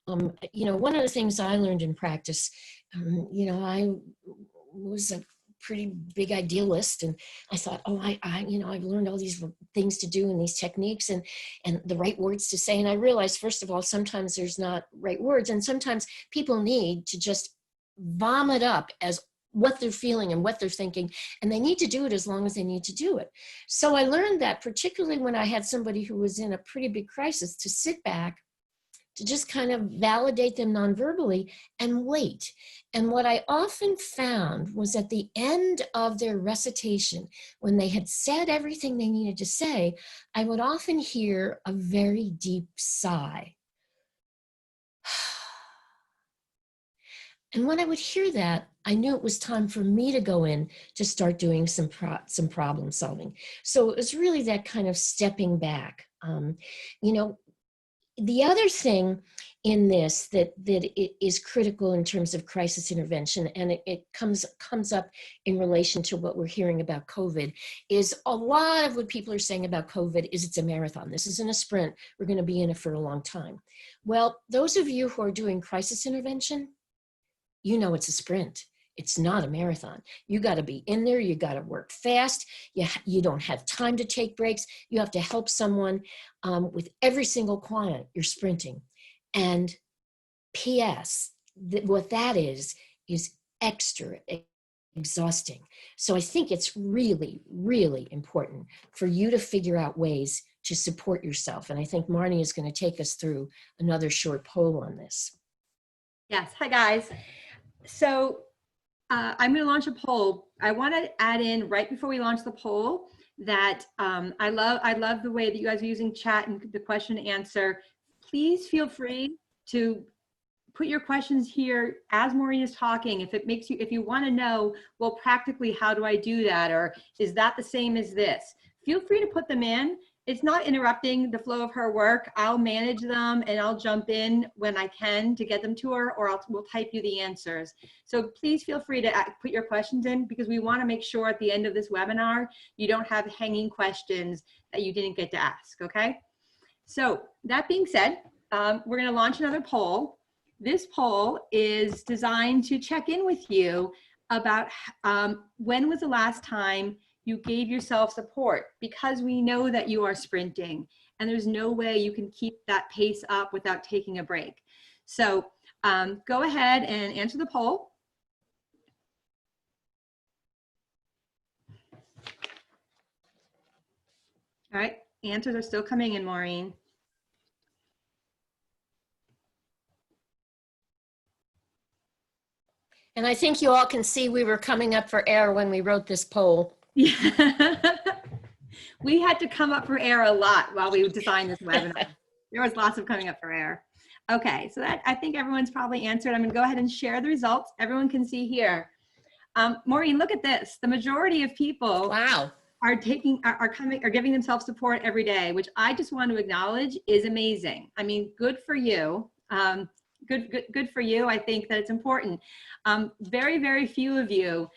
One of the things I learned in practice, I was a pretty big idealist, and I thought, I've learned all these things to do and these techniques and the right words to say. And I realized, first of all, sometimes there's not right words, and sometimes people need to just vomit up as what they're feeling and what they're thinking, and they need to do it as long as they need to do it. So I learned that, particularly when I had somebody who was in a pretty big crisis, to sit back, to just kind of validate them nonverbally and wait. And what I often found was at the end of their recitation, when they had said everything they needed to say, I would often hear a very deep sigh. And when I would hear that, I knew it was time for me to go in to start doing some problem solving. So it was really that kind of stepping back. The other thing in this that it is critical in terms of crisis intervention, and it comes up in relation to what we're hearing about COVID, is a lot of what people are saying about COVID is it's a marathon. This isn't a sprint. We're going to be in it for a long time. Well, those of you who are doing crisis intervention, it's a sprint. It's not a marathon. You got to be in there. You got to work fast. You don't have time to take breaks. You have to help someone with every single client. You're sprinting. And P.S., what that is extra exhausting. So I think it's really, really important for you to figure out ways to support yourself. And I think Marnie is going to take us through another short poll on this. Yes. Hi, guys. So I'm going to launch a poll. I want to add in right before we launch the poll that I love the way that you guys are using chat and the question and answer. Please feel free to put your questions here as Maureen is talking. If you want to know, well, practically, how do I do that? Or is that the same as this? Feel free to put them in. It's not interrupting the flow of her work. I'll manage them and I'll jump in when I can to get them to her, or we'll type you the answers. So please feel free to put your questions in, because we want to make sure at the end of this webinar, you don't have hanging questions that you didn't get to ask, okay? So that being said, we're going to launch another poll. This poll is designed to check in with you about when was the last time you gave yourself support, because we know that you are sprinting and there's no way you can keep that pace up without taking a break. So go ahead and answer the poll. All right, answers are still coming in, Maureen. And I think you all can see we were coming up for air when we wrote this poll. Yeah. We had to come up for air a lot while we designed this webinar. There was lots of coming up for air. Okay, so that, I think everyone's probably answered. I'm going to go ahead and share the results. Everyone can see here. Maureen, look at this. The majority of people are giving themselves support every day, which I just want to acknowledge is amazing. I mean, good for you. Good for you. I think that it's important. Very, very few of you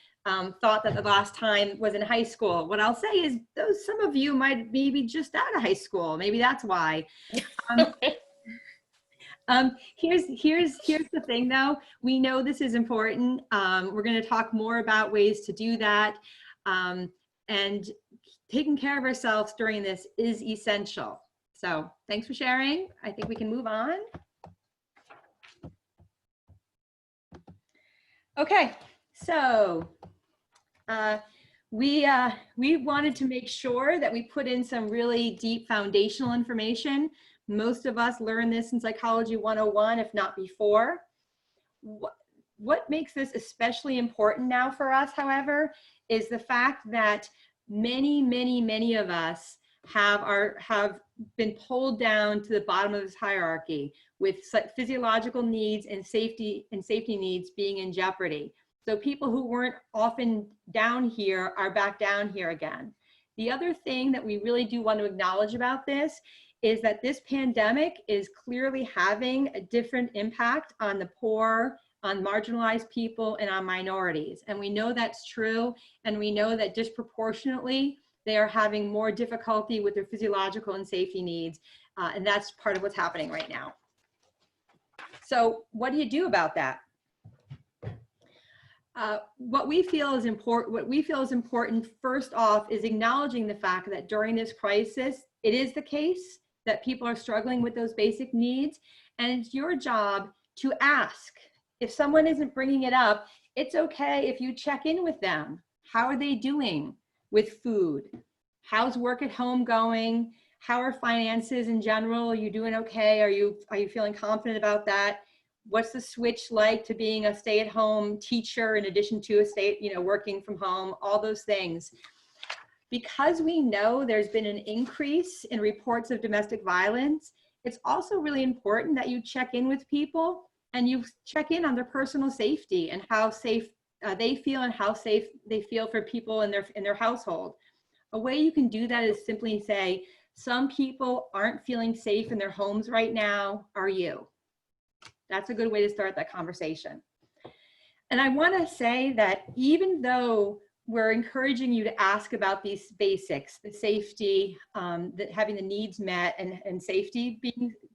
thought that the last time was in high school. What I'll say is some of you might maybe just out of high school. Maybe that's why. Here's the thing though. We know this is important. We're going to talk more about ways to do that. And taking care of ourselves during this is essential. So thanks for sharing. I think we can move on. Okay, so we wanted to make sure that we put in some really deep foundational information. Most of us learn this in Psychology 101, if not before. What makes this especially important now for us, however, is the fact that many of us have been pulled down to the bottom of this hierarchy with physiological needs and safety needs being in jeopardy. So people who weren't often down here are back down here again. The other thing that we really do want to acknowledge about this is that this pandemic is clearly having a different impact on the poor, on marginalized people, and on minorities. And we know that's true, and we know that disproportionately, they are having more difficulty with their physiological and safety needs, and that's part of what's happening right now. So what do you do about that? What we feel is important, first off, is acknowledging the fact that during this crisis, it is the case that people are struggling with those basic needs, and it's your job to ask. If someone isn't bringing it up, it's okay if you check in with them. How are they doing with food? How's work at home going? How are finances in general? Are you doing okay? Are you feeling confident about that? What's the switch like to being a stay-at-home teacher in addition to working from home, all those things. Because we know there's been an increase in reports of domestic violence, it's also really important that you check in with people and you check in on their personal safety and how safe they feel and how safe they feel for people in their household. A way you can do that is simply say, some people aren't feeling safe in their homes right now, are you? That's a good way to start that conversation. And I want to say that even though we're encouraging you to ask about these basics, the safety, having the needs met and safety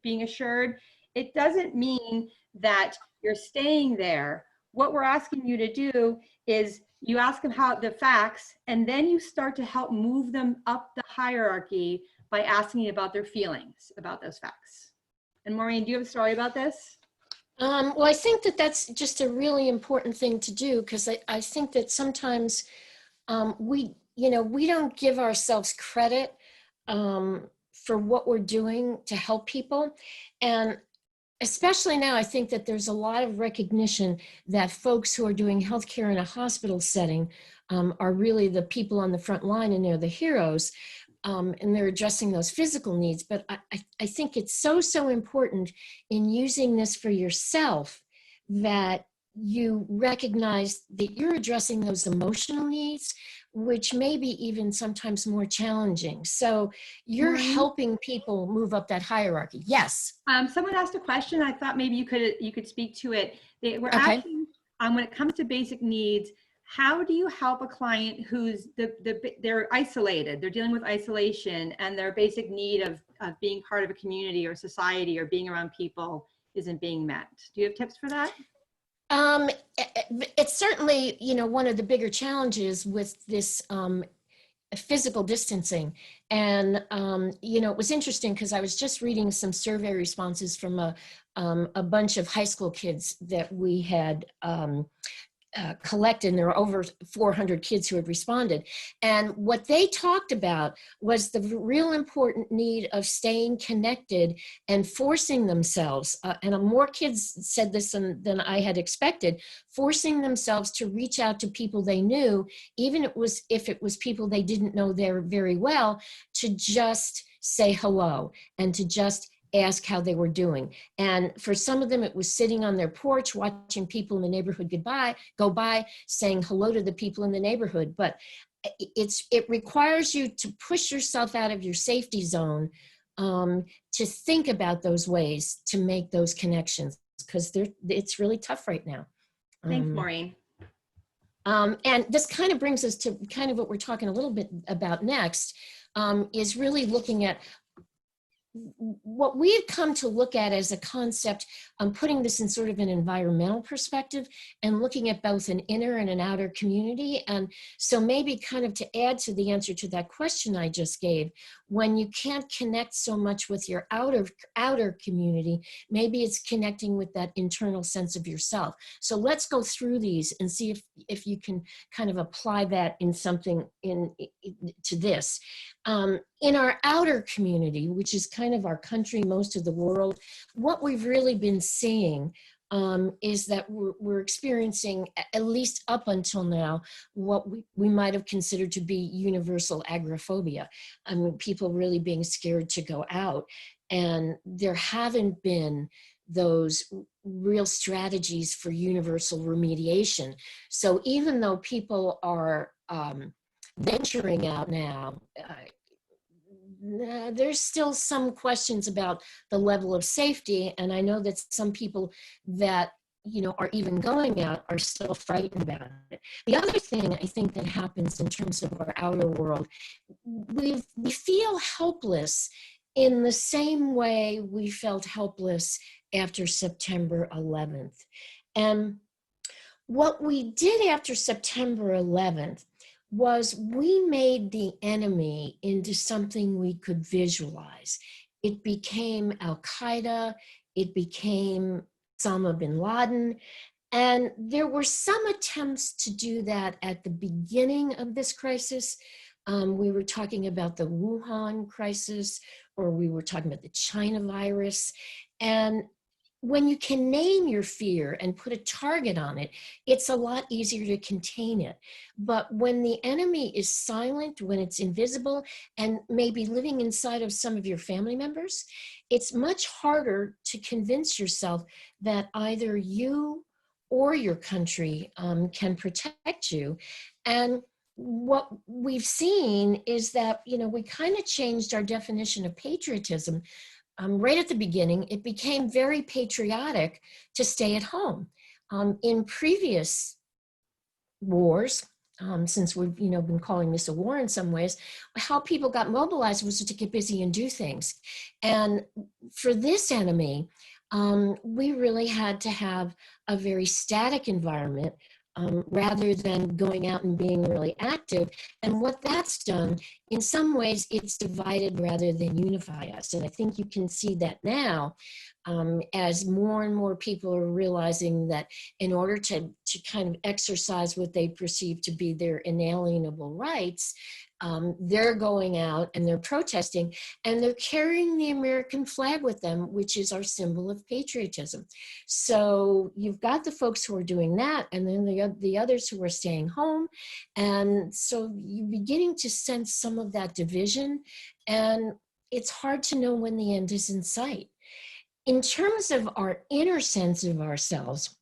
being assured, it doesn't mean that you're staying there. What we're asking you to do is you ask them how the facts, and then you start to help move them up the hierarchy by asking about their feelings about those facts. And Maureen, do you have a story about this? Well, I think that that's just a really important thing to do, because I think that sometimes we don't give ourselves credit for what we're doing to help people. And especially now, I think that there's a lot of recognition that folks who are doing healthcare in a hospital setting are really the people on the front line, and they're the heroes. And they're addressing those physical needs. But I think it's so important in using this for yourself that you recognize that you're addressing those emotional needs, which may be even sometimes more challenging. So you're helping people move up that hierarchy. Yes. Someone asked a question. I thought maybe you could speak to it. They were Okay. asking, when it comes to basic needs, how do you help a client who's they're isolated, they're dealing with isolation, and their basic need of being part of a community or society or being around people isn't being met? Do you have tips for that? It's certainly, one of the bigger challenges with this physical distancing. And, it was interesting because I was just reading some survey responses from a bunch of high school kids that we had collected, and there were over 400 kids who had responded. And what they talked about was the real important need of staying connected and forcing themselves, and more kids said this than I had expected, forcing themselves to reach out to people they knew, even if it was people they didn't know there very well, to just say hello and to just ask how they were doing. And for some of them, it was sitting on their porch, watching people in the neighborhood go by, saying hello to the people in the neighborhood. But it requires you to push yourself out of your safety zone to think about those ways to make those connections, because it's really tough right now. Thanks, Maureen. And this kind of brings us to kind of what we're talking a little bit about next, is really looking at what we've come to look at as a concept, putting this in sort of an environmental perspective and looking at both an inner and an outer community. And so maybe kind of to add to the answer to that question I just gave, when you can't connect so much with your outer community, maybe it's connecting with that internal sense of yourself. So let's go through these and see if you can kind of apply that in something to this. In our outer community, which is kind of our country, most of the world, what we've really been seeing is that we're experiencing, at least up until now, what we might have considered to be universal agoraphobia. I mean, people really being scared to go out. And there haven't been those real strategies for universal remediation. So even though people are venturing out now, there's still some questions about the level of safety. And I know that some people that, you know, are even going out are still frightened about it. The other thing I think that happens in terms of our outer world, we feel helpless in the same way we felt helpless after September 11th. And what we did after September 11th was we made the enemy into something we could visualize. It became Al-Qaeda, it became Osama bin Laden, and there were some attempts to do that at the beginning of this crisis. We were talking about the Wuhan crisis, or we were talking about the China virus. And when you can name your fear and put a target on it, it's a lot easier to contain it. But when the enemy is silent, when it's invisible, and maybe living inside of some of your family members, it's much harder to convince yourself that either you or your country can protect you. And what we've seen is that, you know, we kind of changed our definition of patriotism. Right at the beginning, it became very patriotic to stay at home. In previous wars, since we've, you know, been calling this a war in some ways, how people got mobilized was to get busy and do things. And for this enemy, we really had to have a very static environment rather than going out and being really active. And what that's done, in some ways, it's divided rather than unify us. And I think you can see that now as more and more people are realizing that in order to kind of exercise what they perceive to be their inalienable rights, they're going out and they're protesting and they're carrying the American flag with them, which is our symbol of patriotism. So you've got the folks who are doing that, and then the others who are staying home. And so you're beginning to sense some of that division, and it's hard to know when the end is in sight. In terms of our inner sense of ourselves,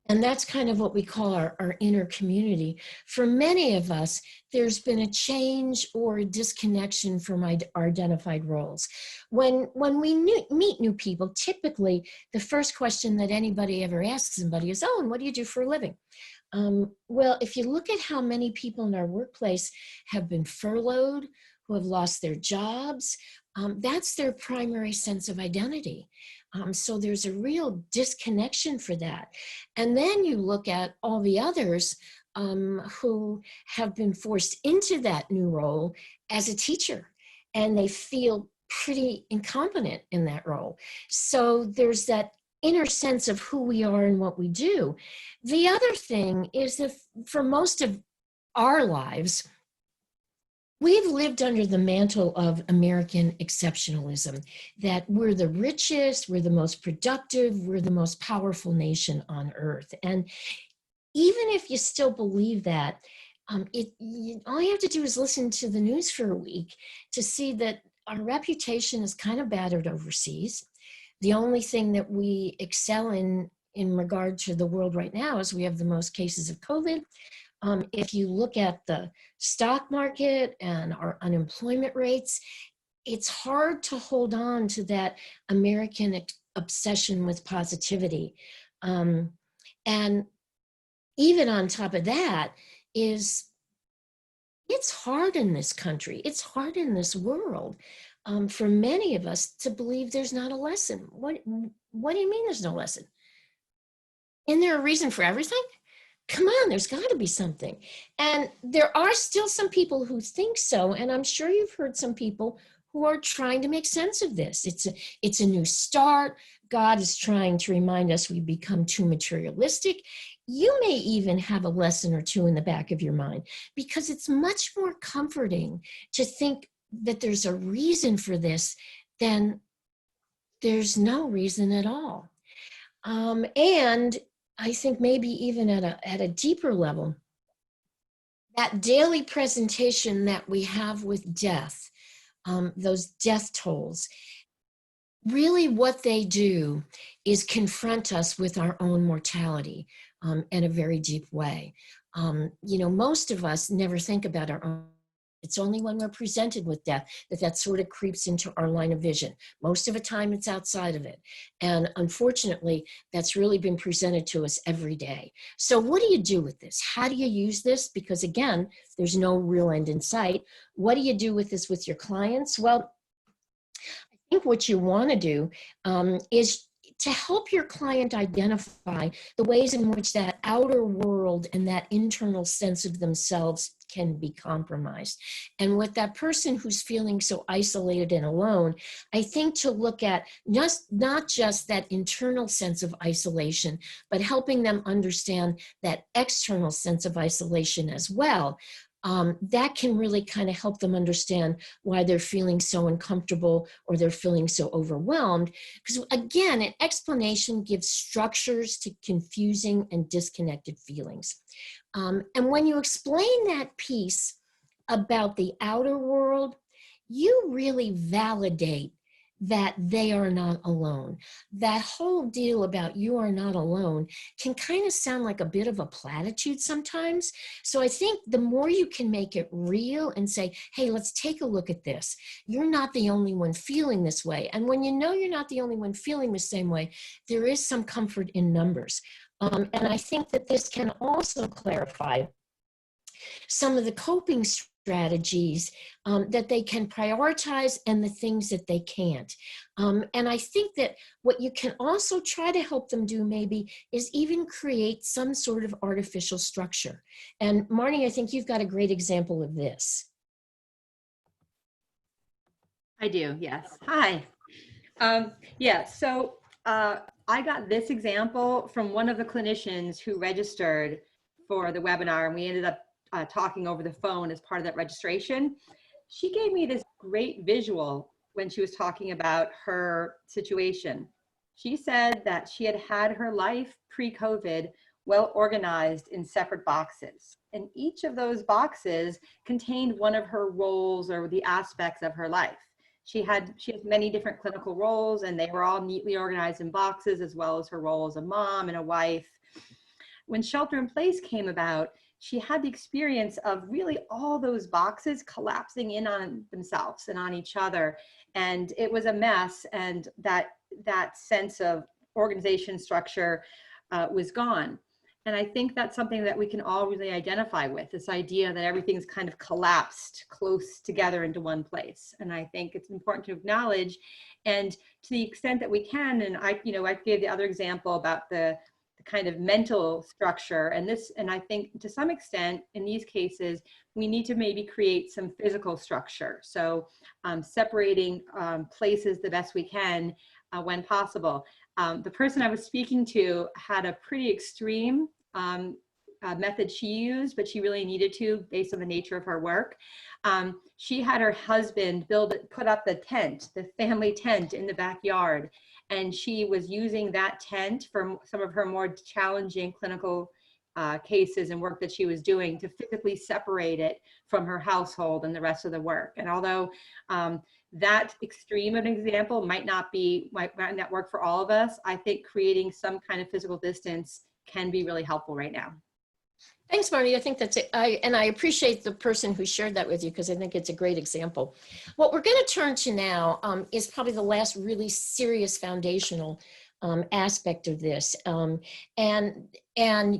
and that's kind of what we call our inner community. For many of us, there's been a change or a disconnection from our identified roles. When we meet new people, typically the first question that anybody ever asks somebody is, oh, and what do you do for a living? Well, if you look at how many people in our workplace have been furloughed, who have lost their jobs, that's their primary sense of identity. So there's a real disconnection for that. And then you look at all the others who have been forced into that new role as a teacher, and they feel pretty incompetent in that role. So there's that inner sense of who we are and what we do. The other thing is that for most of our lives, we've lived under the mantle of American exceptionalism, that we're the richest, we're the most productive, we're the most powerful nation on earth. And even if you still believe that, all you have to do is listen to the news for a week to see that our reputation is kind of battered overseas. The only thing that we excel in regard to the world right now is we have the most cases of COVID. If you look at the stock market and our unemployment rates, it's hard to hold on to that American obsession with positivity. And even on top of that is, it's hard in this country. It's hard in this world. for many of us to believe there's not a lesson. What do you mean there's no lesson? Isn't there a reason for everything? Come on, there's got to be something. And there are still some people who think so. And I'm sure you've heard some people who are trying to make sense of this. It's a new start. God is trying to remind us we become too materialistic. You may even have a lesson or two in the back of your mind, because it's much more comforting to think that there's a reason for this than there's no reason at all. And I think maybe even at a deeper level, that daily presentation that we have with death, those death tolls, really what they do is confront us with our own mortality in a very deep way. Most of us never think about our own. It's only when we're presented with death that sort of creeps into our line of vision. Most of the time it's outside of it. And unfortunately, that's really been presented to us every day. So what do you do with this? How do you use this? Because again, there's no real end in sight. What do you do with this with your clients? Well, I think what you want to do is to help your client identify the ways in which that outer world and that internal sense of themselves can be compromised. And with that person who's feeling so isolated and alone, I think to look at not just that internal sense of isolation, but helping them understand that external sense of isolation as well. That can really kind of help them understand why they're feeling so uncomfortable or they're feeling so overwhelmed. Because again, an explanation gives structures to confusing and disconnected feelings. And when you explain that piece about the outer world, you really validate that they are not alone. That whole deal about you are not alone can kind of sound like a bit of a platitude sometimes. So I think the more you can make it real and say, hey, let's take a look at this. You're not the only one feeling this way. And when you know you're not the only one feeling the same way, there is some comfort in numbers. And I think that this can also clarify some of the coping strategies that they can prioritize and the things that they can't. And I think that what you can also try to help them do maybe is even create some sort of artificial structure. And Marnie, I think you've got a great example of this. I do, yes. Hi. So I got this example from one of the clinicians who registered for the webinar, and we ended up talking over the phone as part of that registration. She gave me this great visual when she was talking about her situation. She said that she had had her life pre-COVID well organized in separate boxes. And each of those boxes contained one of her roles or the aspects of her life. She has many different clinical roles, and they were all neatly organized in boxes, as well as her role as a mom and a wife. When shelter in place came about, she had the experience of really all those boxes collapsing in on themselves and on each other. And it was a mess, and that sense of organization structure was gone. And I think that's something that we can all really identify with, this idea that everything's kind of collapsed close together into one place. And I think it's important to acknowledge, and to the extent that we can, and I gave the other example about the kind of mental structure, and I think to some extent in these cases, we need to maybe create some physical structure. So separating places the best we can when possible. The person I was speaking to had a pretty extreme method she used, but she really needed to based on the nature of her work. She had her husband put up the tent, the family tent in the backyard. And she was using that tent for some of her more challenging clinical cases and work that she was doing to physically separate it from her household and the rest of the work. And although that extreme of an example might not work for all of us, I think creating some kind of physical distance can be really helpful right now. Thanks, Marty. I think that's it. And I appreciate the person who shared that with you, because I think it's a great example. What we're going to turn to now is probably the last really serious foundational aspect of this. And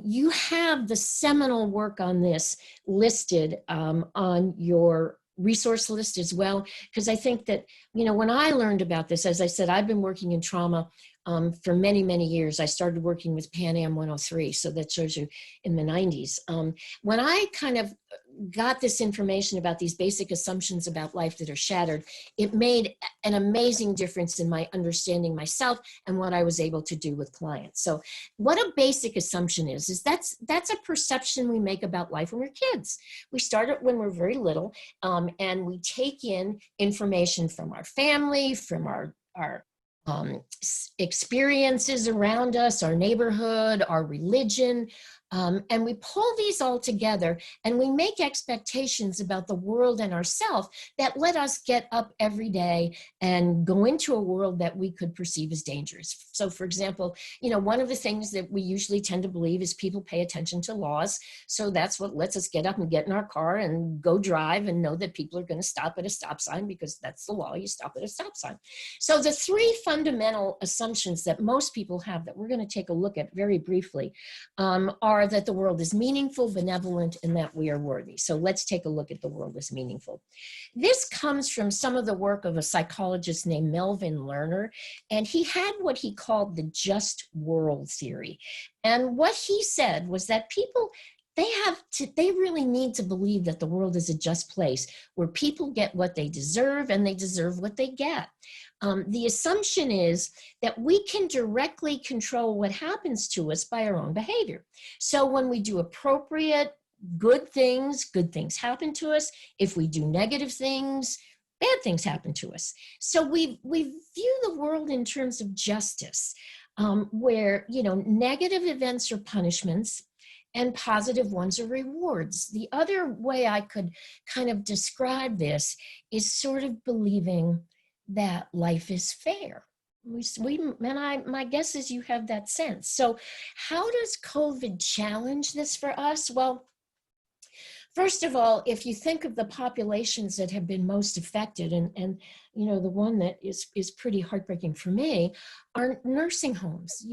you have the seminal work on this listed on your resource list as well, because I think that, when I learned about this, as I said, I've been working in trauma for many, many years. I started working with Pan Am 103, so that shows you in the 90s. When I kind of got this information about these basic assumptions about life that are shattered, it made an amazing difference in my understanding myself and what I was able to do with clients. So what a basic assumption is that's a perception we make about life when we're kids. We start it when we're very little, and we take in information from our family, from our experiences around us, our neighborhood, our religion, and we pull these all together and we make expectations about the world and ourselves that let us get up every day and go into a world that we could perceive as dangerous. So for example, one of the things that we usually tend to believe is people pay attention to laws. So that's what lets us get up and get in our car and go drive and know that people are going to stop at a stop sign because that's the law. You stop at a stop sign. So the three fundamental assumptions that most people have that we're going to take a look at very briefly are that the world is meaningful, benevolent, and that we are worthy. So let's take a look at the world as meaningful. This comes from some of the work of a psychologist named Melvin Lerner, and he had what he called the just world theory. And what he said was that people, they really need to believe that the world is a just place where people get what they deserve and they deserve what they get. The assumption is that we can directly control what happens to us by our own behavior. So when we do appropriate, good things happen to us. If we do negative things, bad things happen to us. So we view the world in terms of justice, where, negative events are punishments and positive ones are rewards. The other way I could kind of describe this is sort of believing that life is fair. My guess is you have that sense. So how does COVID challenge this for us? Well, first of all, if you think of the populations that have been most affected, and the one that is pretty heartbreaking for me are nursing homes.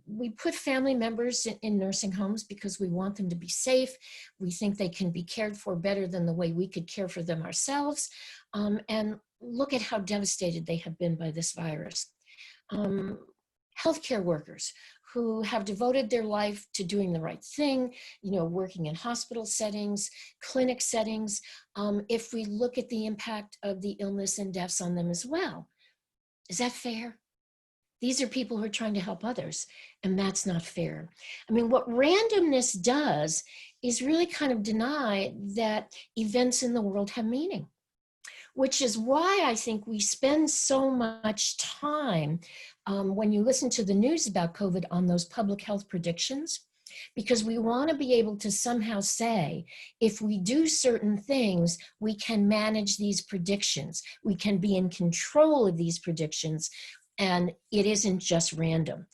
We put family members in nursing homes because we want them to be safe. We think they can be cared for better than the way we could care for them ourselves. And look at how devastated they have been by this virus. Healthcare workers who have devoted their life to doing the right thing, working in hospital settings, clinic settings. If we look at the impact of the illness and deaths on them as well, is that fair? These are people who are trying to help others, and that's not fair. I mean, what randomness does is really kind of deny that events in the world have meaning, which is why I think we spend so much time when you listen to the news about COVID on those public health predictions, because we want to be able to somehow say, if we do certain things, we can manage these predictions. We can be in control of these predictions, and it isn't just random.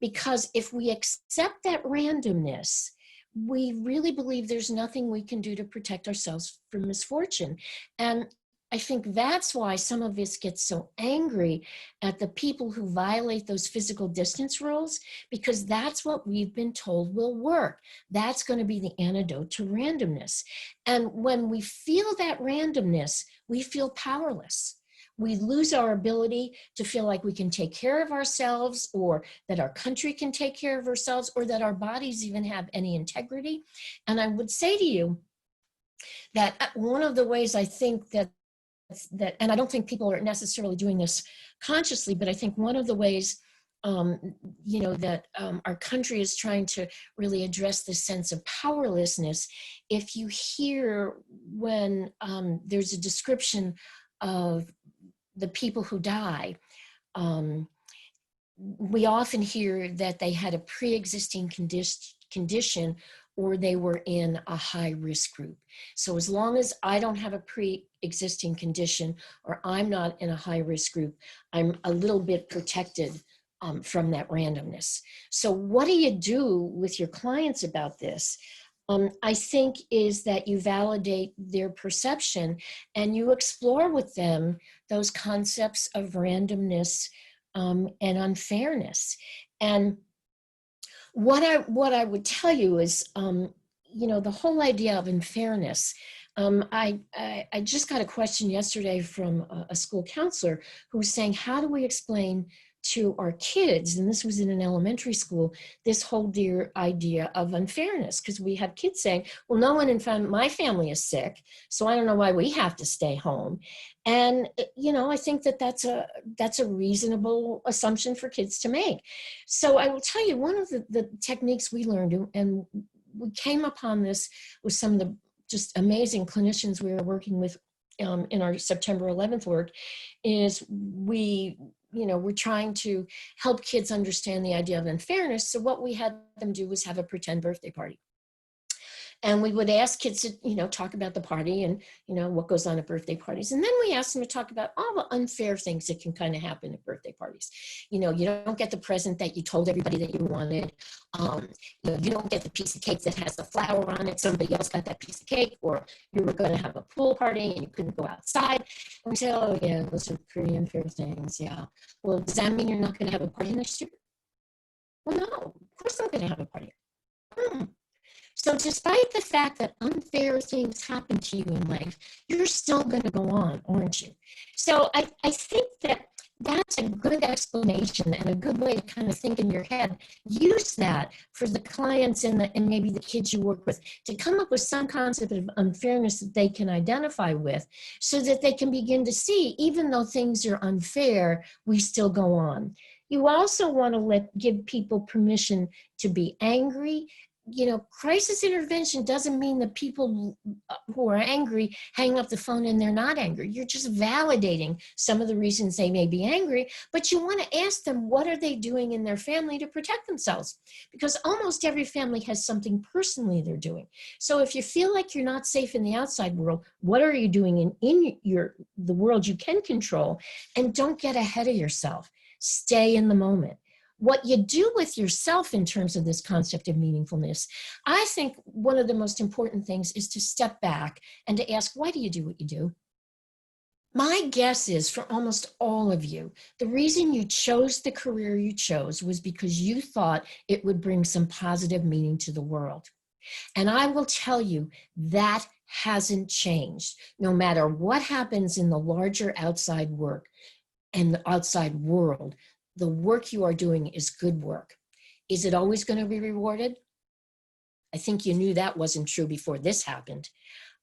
Because if we accept that randomness, we really believe there's nothing we can do to protect ourselves from misfortune. And I think that's why some of us get so angry at the people who violate those physical distance rules, because that's what we've been told will work. That's going to be the antidote to randomness. And when we feel that randomness, we feel powerless. We lose our ability to feel like we can take care of ourselves, or that our country can take care of ourselves, or that our bodies even have any integrity. And I would say to you that one of the ways I think that, and I don't think people are necessarily doing this consciously, but I think one of the ways that our country is trying to really address this sense of powerlessness, if you hear when there's a description of the people who die, we often hear that they had a pre-existing condition or they were in a high-risk group. So as long as I don't have a pre-existing condition or I'm not in a high-risk group, I'm a little bit protected from that randomness. So what do you do with your clients about this? I think is that you validate their perception and you explore with them those concepts of randomness and unfairness. And what I would tell you is, the whole idea of unfairness I just got a question yesterday from a school counselor who was saying, how do we explain to our kids, and this was in an elementary school, this whole dear idea of unfairness? Because we have kids saying, well, no one in my family is sick, so I don't know why we have to stay home. And, you know, I think that that's a reasonable assumption for kids to make. So I will tell you, one of the techniques we learned, and we came upon this with some of the just amazing clinicians we were working with in our September 11th work, is we're trying to help kids understand the idea of unfairness. So what we had them do was have a pretend birthday party. And we would ask kids to, you know, talk about the party and, you know, what goes on at birthday parties. And then we asked them to talk about all the unfair things that can kind of happen at birthday parties. You know, you don't get the present that you told everybody that you wanted. You know, you don't get the piece of cake that has the flower on it. Somebody else got that piece of cake, or you were going to have a pool party and you couldn't go outside. And we say, oh yeah, those are pretty unfair things. Yeah. Well, does that mean you're not going to have a party next year? Well, no, of course I'm going to have a party. So despite the fact that unfair things happen to you in life, you're still going to go on, aren't you? So I think that that's a good explanation and a good way to kind of think in your head. Use that for the clients and maybe the kids you work with to come up with some concept of unfairness that they can identify with, so that they can begin to see, even though things are unfair, we still go on. You also want to give people permission to be angry. You know, crisis intervention doesn't mean that people who are angry hang up the phone and they're not angry. You're just validating some of the reasons they may be angry, but you want to ask them, what are they doing in their family to protect themselves? Because almost every family has something personally they're doing. So if you feel like you're not safe in the outside world, what are you doing in the world you can control? And don't get ahead of yourself. Stay in the moment. What you do with yourself in terms of this concept of meaningfulness, I think one of the most important things is to step back and to ask, why do you do what you do? My guess is for almost all of you, the reason you chose the career you chose was because you thought it would bring some positive meaning to the world. And I will tell you, that hasn't changed. No matter what happens in the larger outside work and the outside world, the work you are doing is good work. Is it always going to be rewarded? I think you knew that wasn't true before this happened.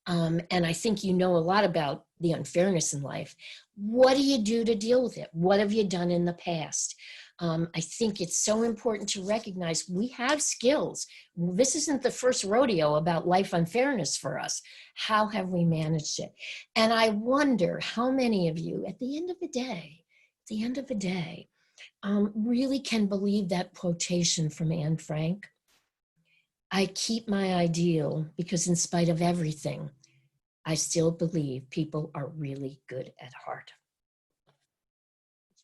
And I think you know a lot about the unfairness in life. What do you do to deal with it? What have you done in the past? I think it's so important to recognize we have skills. This isn't the first rodeo about life unfairness for us. How have we managed it? And I wonder how many of you, at the end of the day, really can believe that quotation from Anne Frank. I keep my ideal because in spite of everything, I still believe people are really good at heart.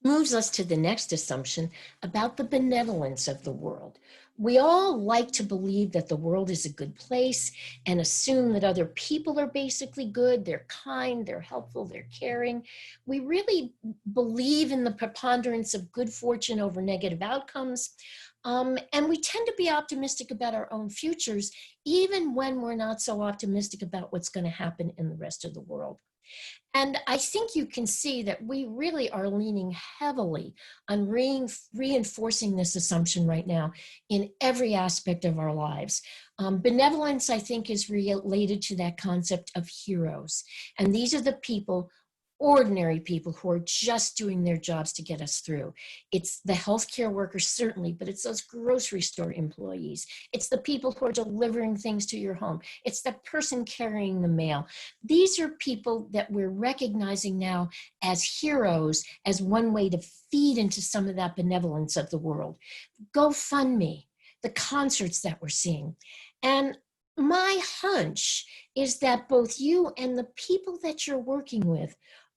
Which moves us to the next assumption about the benevolence of the world. We all like to believe that the world is a good place and assume that other people are basically good, they're kind, they're helpful, they're caring. We really believe in the preponderance of good fortune over negative outcomes. And we tend to be optimistic about our own futures, even when we're not so optimistic about what's going to happen in the rest of the world. And I think you can see that we really are leaning heavily on reinforcing this assumption right now in every aspect of our lives. Benevolence, I think, is related to that concept of heroes. And these are the people, ordinary people, who are just doing their jobs to get us through. It's the healthcare workers, certainly, but it's those grocery store employees. It's the people who are delivering things to your home. It's the person carrying the mail. These are people that we're recognizing now as heroes, as one way to feed into some of that benevolence of the world. GoFundMe, the concerts that we're seeing. And my hunch is that both you and the people that you're working with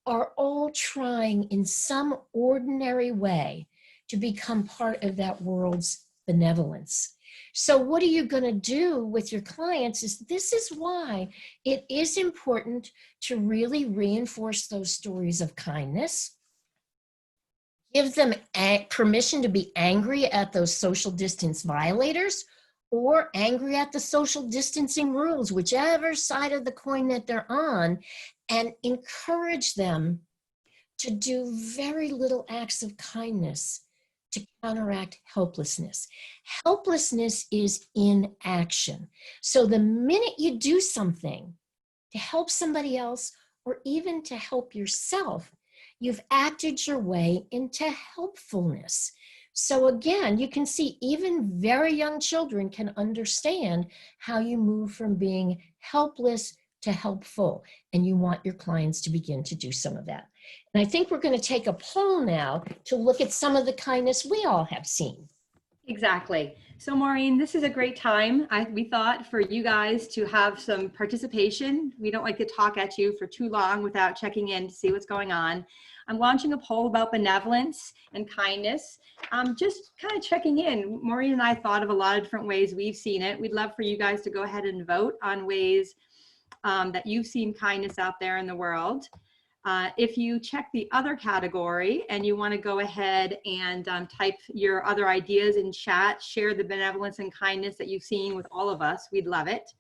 are all trying in some ordinary way to become part of that world's benevolence. So what are you going to do with your clients? This is why it is important to really reinforce those stories of kindness. Give them permission to be angry at those social distance violators. or angry at the social distancing rules, whichever side of the coin that they're on, and encourage them to do very little acts of kindness to counteract helplessness. Helplessness is inaction. So the minute you do something to help somebody else or even to help yourself, you've acted your way into helpfulness. So again, you can see even very young children can understand how you move from being helpless to helpful, and you want your clients to begin to do some of that. And I think we're going to take a poll now to look at some of the kindness we all have seen. Exactly. So Maureen, this is a great time, we thought, for you guys to have some participation. We don't like to talk at you for too long without checking in to see what's going on. I'm launching a poll about benevolence and kindness. Just kind of checking in. Maureen and I thought of a lot of different ways we've seen it. We'd love for you guys to go ahead and vote on ways that you've seen kindness out there in the world. If you check the other category and you want to go ahead and type your other ideas in chat, share the benevolence and kindness that you've seen with all of us, we'd love it.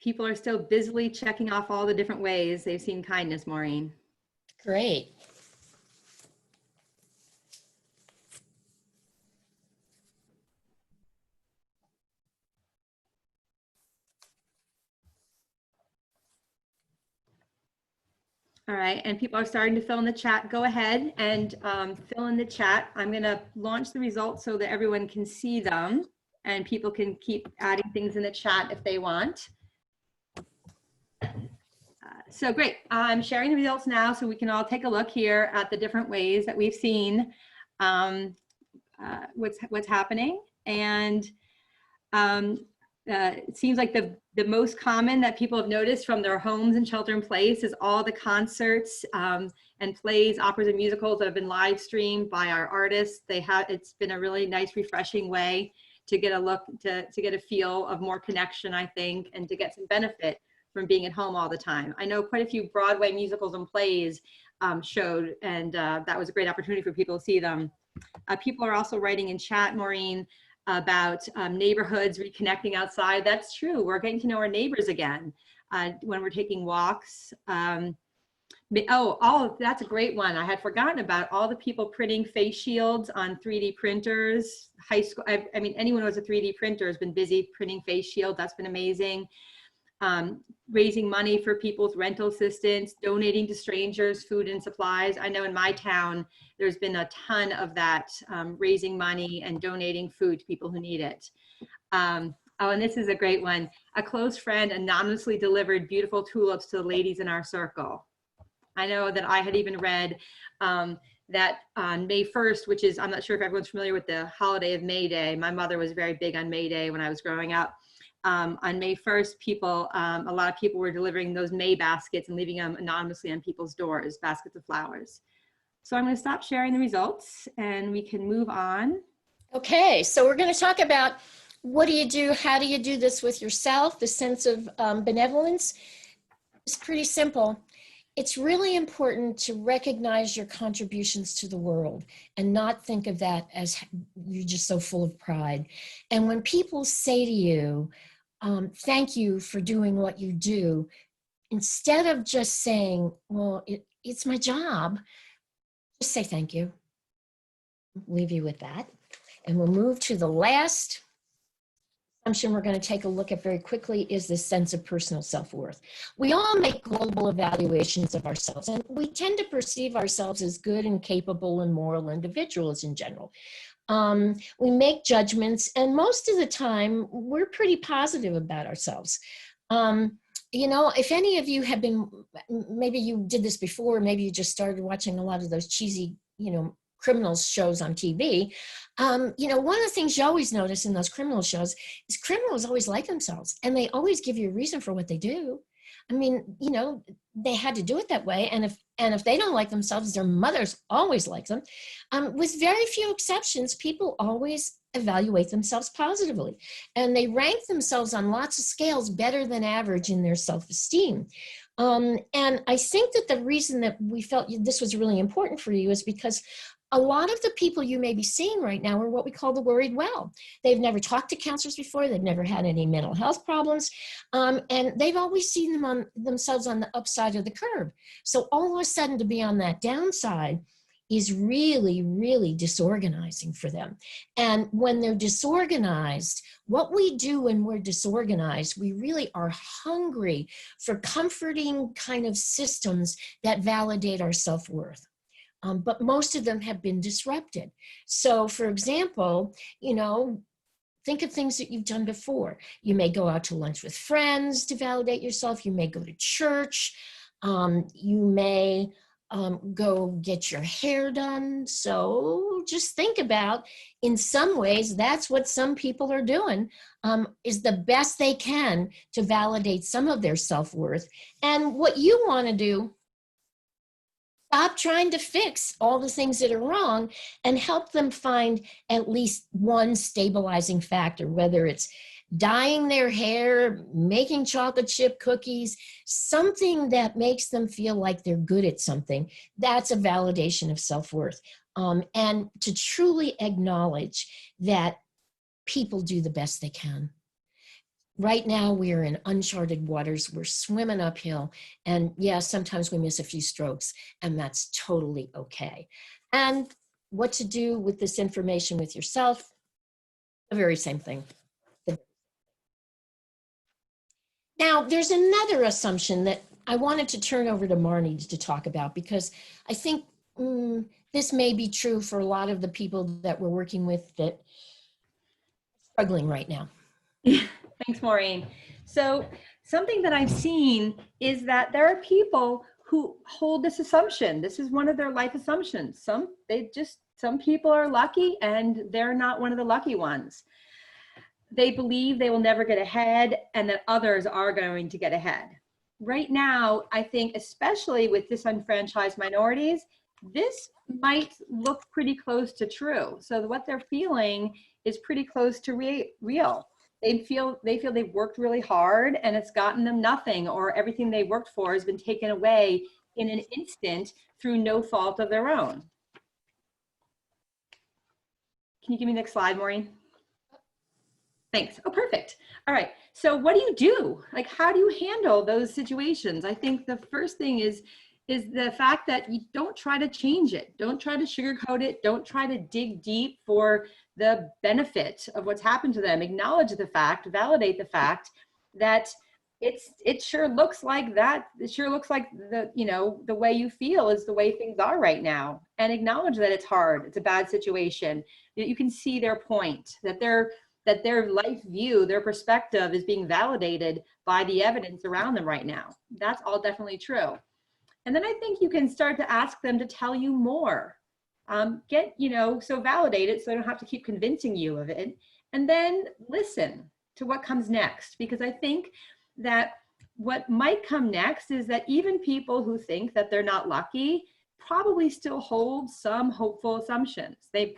People are still busily checking off all the different ways they've seen kindness, Maureen. Great. All right, and people are starting to fill in the chat. Go ahead and fill in the chat. I'm going to launch the results so that everyone can see them, and people can keep adding things in the chat if they want. So great. I'm sharing the results now so we can all take a look here at the different ways that we've seen what's happening. And it seems like the most common that people have noticed from their homes and shelter in place is all the concerts and plays, operas and musicals that have been live streamed by our artists. It's been a really nice, refreshing way to get a look, to get a feel of more connection, I think, and to get some benefit from being at home all the time. I know quite a few Broadway musicals and plays showed, and that was a great opportunity for people to see them. People are also writing in chat, Maureen, about neighborhoods reconnecting outside. That's true. We're getting to know our neighbors again when we're taking walks. Oh, that's a great one. I had forgotten about all the people printing face shields on 3D printers. High school, I mean, anyone who has a 3D printer has been busy printing face shields. That's been amazing. Raising money for people's rental assistance, donating to strangers, food and supplies. I know in my town, there's been a ton of that, raising money and donating food to people who need it. Oh, and this is a great one. A close friend anonymously delivered beautiful tulips to the ladies in our circle. I know that I had even read that on May 1st, which is, I'm not sure if everyone's familiar with the holiday of May Day. My mother was very big on May Day when I was growing up. On May 1st, a lot of people were delivering those May baskets and leaving them anonymously on people's doors, baskets of flowers. So I'm going to stop sharing the results and we can move on. Okay, so we're going to talk about what do you do, how do you do this with yourself, the sense of benevolence. It's pretty simple. It's really important to recognize your contributions to the world and not think of that as you're just so full of pride. And when people say to you, thank you for doing what you do, instead of just saying, well, it's my job, just say thank you. I'll leave you with that. And we'll move to the last assumption we're going to take a look at very quickly is this sense of personal self-worth. We all make global evaluations of ourselves, and we tend to perceive ourselves as good and capable and moral individuals in general. We make judgments, and most of the time, we're pretty positive about ourselves. You know, if any of you have been, maybe you did this before, maybe you just started watching a lot of those cheesy, you know, criminal shows on TV. You know, one of the things you always notice in those criminal shows is criminals always like themselves, and they always give you a reason for what they do. I mean, you know, they had to do it that way. And if they don't like themselves, their mothers always like them. With very few exceptions, people always evaluate themselves positively. And they rank themselves on lots of scales better than average in their self-esteem. And I think that the reason that we felt this was really important for you is because a lot of the people you may be seeing right now are what we call the worried well. They've never talked to counselors before. They've never had any mental health problems. And they've always seen themselves on the upside of the curve. So all of a sudden to be on that downside is really, really disorganizing for them. And when they're disorganized, what we do when we're disorganized, we really are hungry for comforting kind of systems that validate our self-worth. But most of them have been disrupted. So for example, think of things that you've done before. You may go out to lunch with friends to validate yourself. You may go to church. You may go get your hair done. So just think about, in some ways, that's what some people are doing, is the best they can to validate some of their self-worth. And what you want to do, stop trying to fix all the things that are wrong and help them find at least one stabilizing factor, whether it's dyeing their hair, making chocolate chip cookies, something that makes them feel like they're good at something. That's a validation of self-worth. And to truly acknowledge that people do the best they can. Right now, we are in uncharted waters. We're swimming uphill. And yeah, sometimes we miss a few strokes, and that's totally okay. And what to do with this information with yourself, the very same thing. Now, there's another assumption that I wanted to turn over to Marnie to talk about, because I think this may be true for a lot of the people that we're working with that are struggling right now. Thanks, Maureen. So something that I've seen is that there are people who hold this assumption. This is one of their life assumptions. Some people are lucky and they're not one of the lucky ones. They believe they will never get ahead and that others are going to get ahead. Right now, I think, especially with disenfranchised minorities, this might look pretty close to true. So what they're feeling is pretty close to real. They feel they've worked really hard and it's gotten them nothing, or everything they worked for has been taken away in an instant through no fault of their own. Can you give me the next slide, Maureen? Thanks. Oh, perfect. All right. So what do? Like, how do you handle those situations? I think the first thing is the fact that you don't try to change it. Don't try to sugarcoat it. Don't try to dig deep for the benefit of what's happened to them. Acknowledge the fact, validate the fact that it sure looks like that. It sure looks like the way you feel is the way things are right now, and acknowledge that it's hard. It's a bad situation. You can see their point, that their life view, their perspective is being validated by the evidence around them right now. That's all definitely true. And then I think you can start to ask them to tell you more. So validate it so they don't have to keep convincing you of it. And then listen to what comes next, because I think that what might come next is that even people who think that they're not lucky probably still hold some hopeful assumptions. They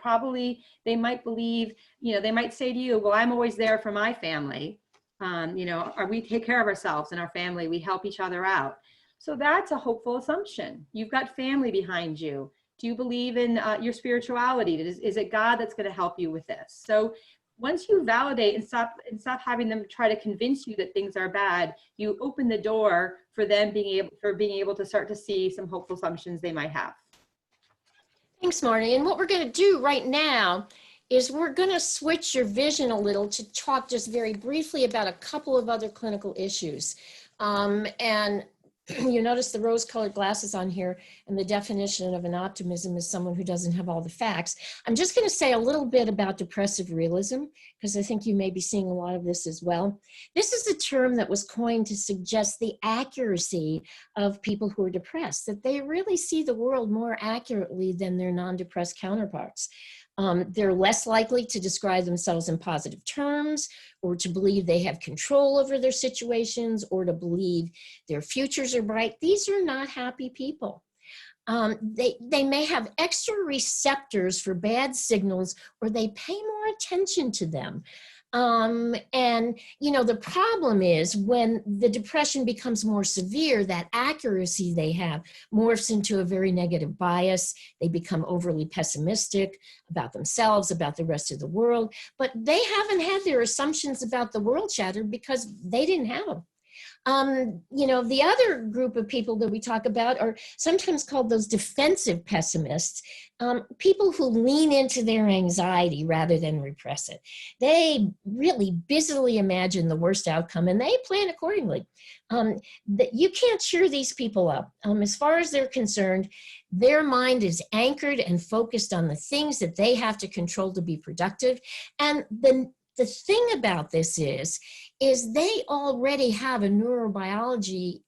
might believe, they might say to you, well, I'm always there for my family. We take care of ourselves and our family, we help each other out. So that's a hopeful assumption. You've got family behind you. Do you believe in your spirituality? Is it God that's going to help you with this? So once you validate and stop having them try to convince you that things are bad, you open the door for them being able to start to see some hopeful assumptions they might have. Thanks, Marnie. And what we're going to do right now is we're going to switch your vision a little to talk just very briefly about a couple of other clinical issues. And you notice the rose-colored glasses on here, and the definition of an optimism is someone who doesn't have all the facts. I'm just going to say a little bit about depressive realism, because I think you may be seeing a lot of this as well. This is a term that was coined to suggest the accuracy of people who are depressed, that they really see the world more accurately than their non-depressed counterparts. They're less likely to describe themselves in positive terms, or to believe they have control over their situations, or to believe their futures are bright. These are not happy people. They may have extra receptors for bad signals, or they pay more attention to them. And, you know, the problem is when the depression becomes more severe, that accuracy they have morphs into a very negative bias. They become overly pessimistic about themselves, about the rest of the world, but they haven't had their assumptions about the world shattered because they didn't have them. You know, the other group of people that we talk about are sometimes called those defensive pessimists, people who lean into their anxiety rather than repress it. They really busily imagine the worst outcome and they plan accordingly. You can't cheer these people up. As far as they're concerned, their mind is anchored and focused on the things that they have to control to be productive. And the thing about this is they already have a neurobiology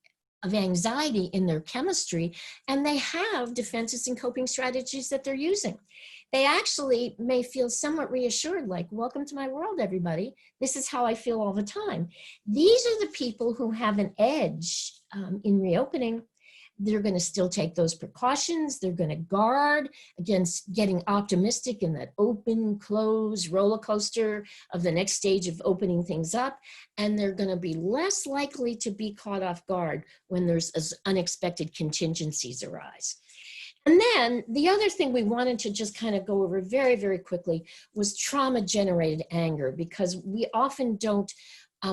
of anxiety in their chemistry, and they have defenses and coping strategies that they're using. They actually may feel somewhat reassured, like, welcome to my world, everybody. This is how I feel all the time. These are the people who have an edge in reopening. They're going to still take those precautions. They're going to guard against getting optimistic in that open, close roller coaster of the next stage of opening things up. And they're going to be less likely to be caught off guard when there's unexpected contingencies arise. And then the other thing we wanted to just kind of go over very, very quickly was trauma-generated anger, because we often don't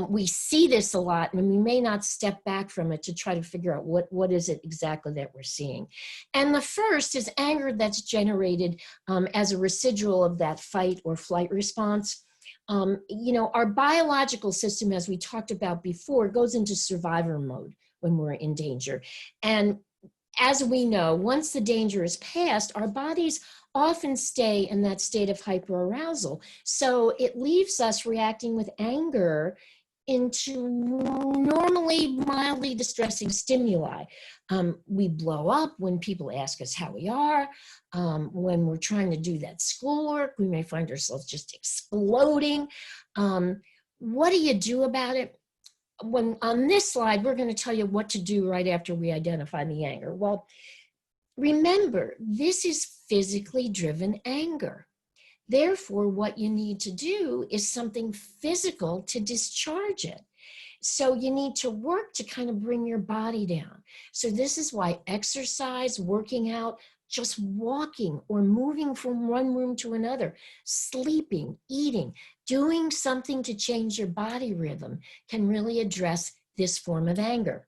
we see this a lot, and we may not step back from it to try to figure out what is it exactly that we're seeing. And the first is anger that's generated as a residual of that fight or flight response. You know, our biological system, as we talked about before, goes into survivor mode when we're in danger. And as we know, once the danger is past, our bodies often stay in that state of hyperarousal. So it leaves us reacting with anger into normally mildly distressing stimuli. We blow up when people ask us how we are. When we're trying to do that schoolwork, we may find ourselves just exploding. What do you do about it? When on this slide, we're going to tell you what to do right after we identify the anger. Well, remember, this is physically driven anger. Therefore, what you need to do is something physical to discharge it. So you need to work to kind of bring your body down. So this is why exercise, working out, just walking or moving from one room to another, sleeping, eating, doing something to change your body rhythm can really address this form of anger.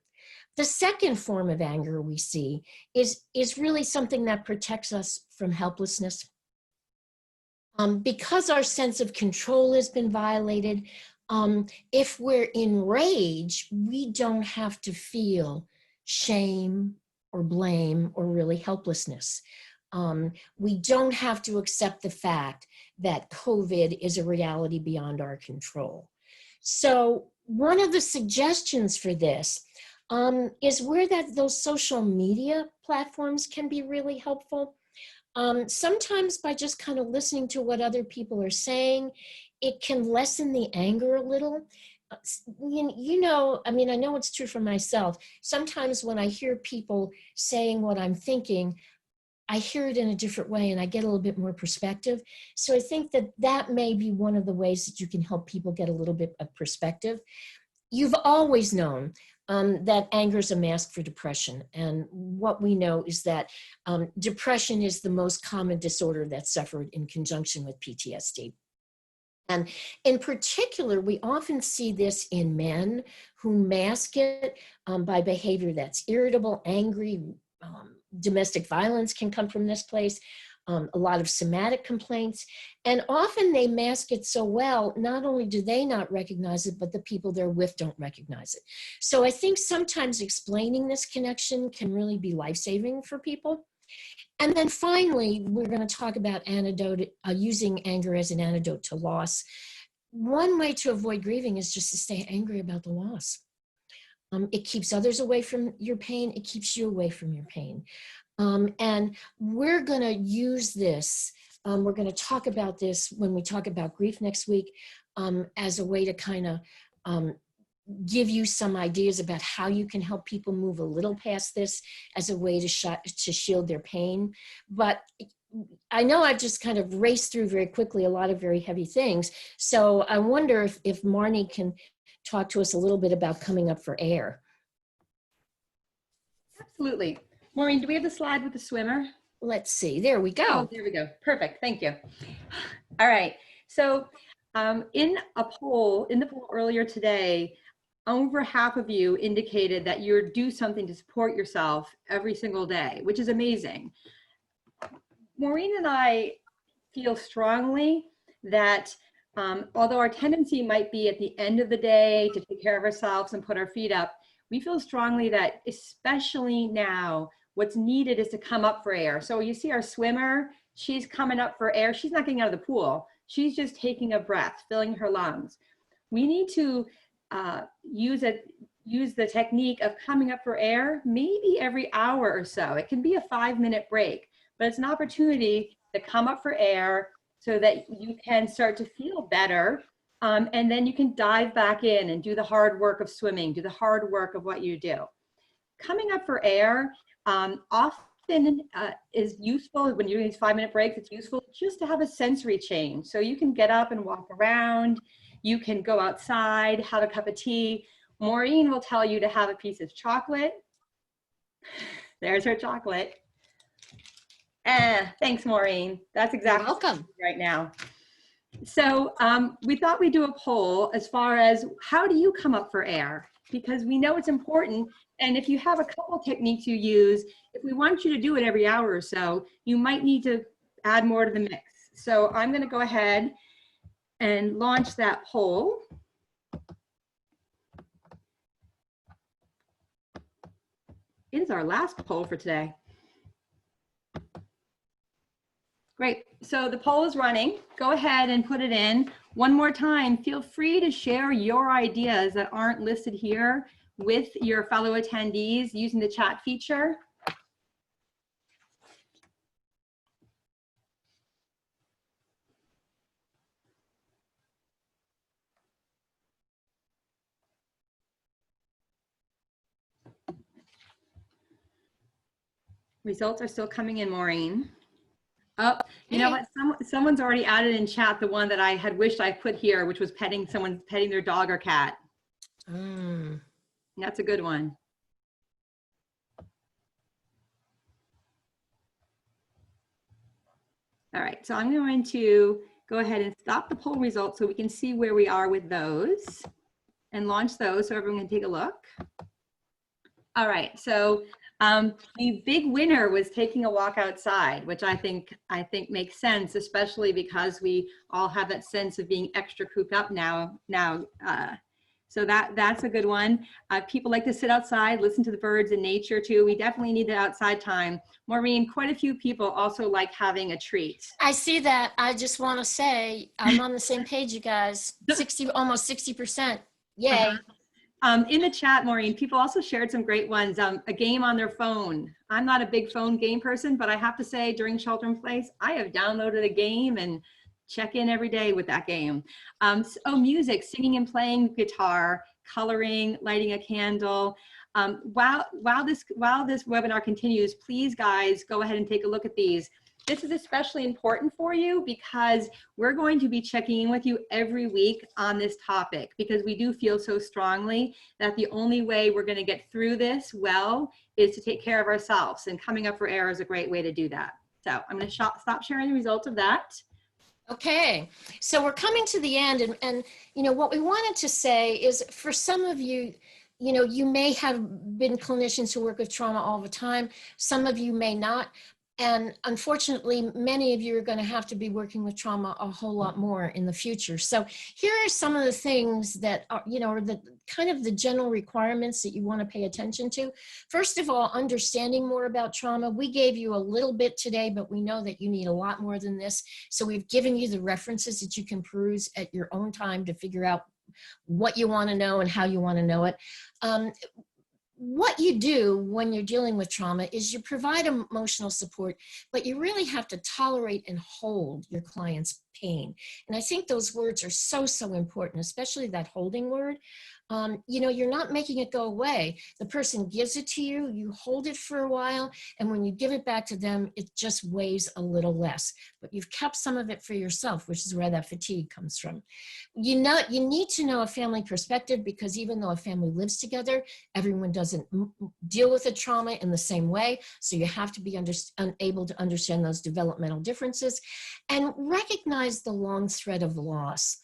The second form of anger we see is really something that protects us from helplessness. Because our sense of control has been violated, if we're in rage, we don't have to feel shame or blame or really helplessness. We don't have to accept the fact that COVID is a reality beyond our control. So one of the suggestions for this is where those social media platforms can be really helpful. Sometimes by just kind of listening to what other people are saying, it can lessen the anger a little. You know, I mean, I know it's true for myself. Sometimes when I hear people saying what I'm thinking, I hear it in a different way and I get a little bit more perspective. So I think that may be one of the ways that you can help people get a little bit of perspective. You've always known that anger is a mask for depression. And what we know is that depression is the most common disorder that's suffered in conjunction with PTSD. And in particular, we often see this in men who mask it by behavior that's irritable, angry. Domestic violence can come from this place. A lot of somatic complaints, and often they mask it so well, not only do they not recognize it, but the people they're with don't recognize it. So I think sometimes explaining this connection can really be life-saving for people. And then finally, we're going to talk about using anger as an antidote to loss. One way to avoid grieving is just to stay angry about the loss. It keeps others away from your pain. It keeps you away from your pain. And we're going to use this. We're going to talk about this when we talk about grief next week as a way to kind of give you some ideas about how you can help people move a little past this as a way to shield their pain. But I know I've just kind of raced through very quickly a lot of very heavy things. So I wonder if Marnie can talk to us a little bit about coming up for air. Absolutely. Maureen, do we have the slide with the swimmer? Let's see, there we go. Oh, there we go. Perfect. Thank you. All right. So in the poll earlier today, over half of you indicated that you do something to support yourself every single day, which is amazing. Maureen and I feel strongly that although our tendency might be at the end of the day to take care of ourselves and put our feet up, we feel strongly that especially now, what's needed is to come up for air. So you see our swimmer, she's coming up for air. She's not getting out of the pool. She's just taking a breath, filling her lungs. We need to use the technique of coming up for air maybe every hour or so. It can be a 5-minute break, but it's an opportunity to come up for air so that you can start to feel better. And then you can dive back in and do the hard work of swimming, do the hard work of what you do. Coming up for air often is useful when you're doing these 5-minute breaks. It's useful just to have a sensory change. So you can get up and walk around. You can go outside, have a cup of tea. Maureen will tell you to have a piece of chocolate. There's her chocolate. Thanks, Maureen. That's exactly You're welcome. Right now. So we thought we'd do a poll as far as how do you come up for air? Because we know it's important. And if you have a couple techniques you use, if we want you to do it every hour or so, you might need to add more to the mix. So I'm going to go ahead and launch that poll. It is our last poll for today. Great. So the poll is running. Go ahead and put it in. One more time, feel free to share your ideas that aren't listed here with your fellow attendees using the chat feature. Results are still coming in, Maureen. Oh, you know what? Someone's already added in chat the one that I had wished I put here, which was someone petting their dog or cat. That's a good one. All right, so I'm going to go ahead and stop the poll results so we can see where we are with those and launch those so everyone can take a look. All right, so the big winner was taking a walk outside, which I think makes sense, especially because we all have that sense of being extra cooped up now. So that's a good one. People like to sit outside, listen to the birds and nature too. We definitely need the outside time. Maureen, quite a few people also like having a treat. I see that. I just want to say I'm on the same page, you guys. Almost 60%. Yay. In the chat, Maureen, people also shared some great ones. A game on their phone. I'm not a big phone game person, but I have to say during shelter in place, I have downloaded a game and check in every day with that game. Music, singing and playing guitar, coloring, lighting a candle. While this webinar continues, please guys, go ahead and take a look at these. This is especially important for you because we're going to be checking in with you every week on this topic because we do feel so strongly that the only way we're going to get through this well is to take care of ourselves, and coming up for air is a great way to do that. So I'm going to stop sharing the results of that. Okay, so we're coming to the end, and you know what we wanted to say is for some of you, you know, you may have been clinicians who work with trauma all the time. Some of you may not. And unfortunately, many of you are going to have to be working with trauma a whole lot more in the future. So here are some of the things that are, you know, are the kind of the general requirements that you want to pay attention to. First of all, understanding more about trauma. We gave you a little bit today, but we know that you need a lot more than this. So we've given you the references that you can peruse at your own time to figure out what you want to know and how you want to know it. What you do when you're dealing with trauma is you provide emotional support, but you really have to tolerate and hold your client's pain. And I think those words are so, so important, especially that holding word. you know, you're not making it go away. The person gives it to you, you hold it for a while, and when you give it back to them, it just weighs a little less. But you've kept some of it for yourself, which is where that fatigue comes from. You know, you need to know a family perspective, because even though a family lives together, everyone doesn't deal with the trauma in the same way. So you have to be able to understand those developmental differences and recognize the long thread of loss.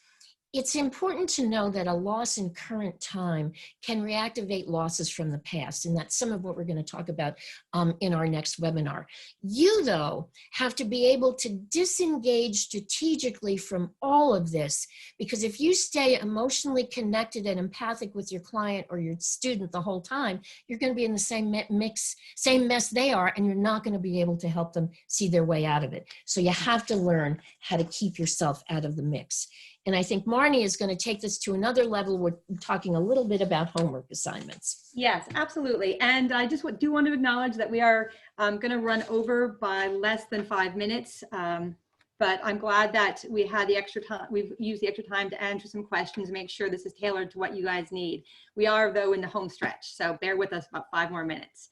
It's important to know that a loss in current time can reactivate losses from the past, and that's some of what we're going to talk about in our next webinar. You, though, have to be able to disengage strategically from all of this, because if you stay emotionally connected and empathic with your client or your student the whole time, you're going to be in the same mess they are, and you're not going to be able to help them see their way out of it. So you have to learn how to keep yourself out of the mix. And I think Marnie is going to take this to another level. We're talking a little bit about homework assignments. Yes, absolutely. And I just do want to acknowledge that we are going to run over by less than 5 minutes. But I'm glad that we had the extra time. We've used the extra time to answer some questions, make sure this is tailored to what you guys need. We are, though, in the home stretch, so bear with us about 5 more minutes.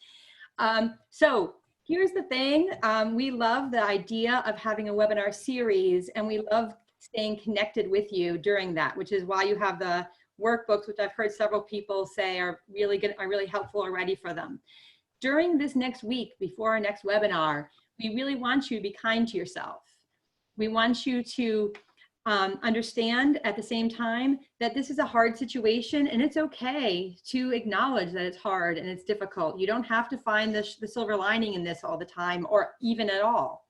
So here's the thing. We love the idea of having a webinar series, and we love staying connected with you during that, which is why you have the workbooks, which I've heard several people say are really good, are really helpful already for them. During this next week, before our next webinar, we really want you to be kind to yourself. We want you to understand at the same time that this is a hard situation, and it's okay to acknowledge that it's hard and it's difficult. You don't have to find the silver lining in this all the time, or even at all.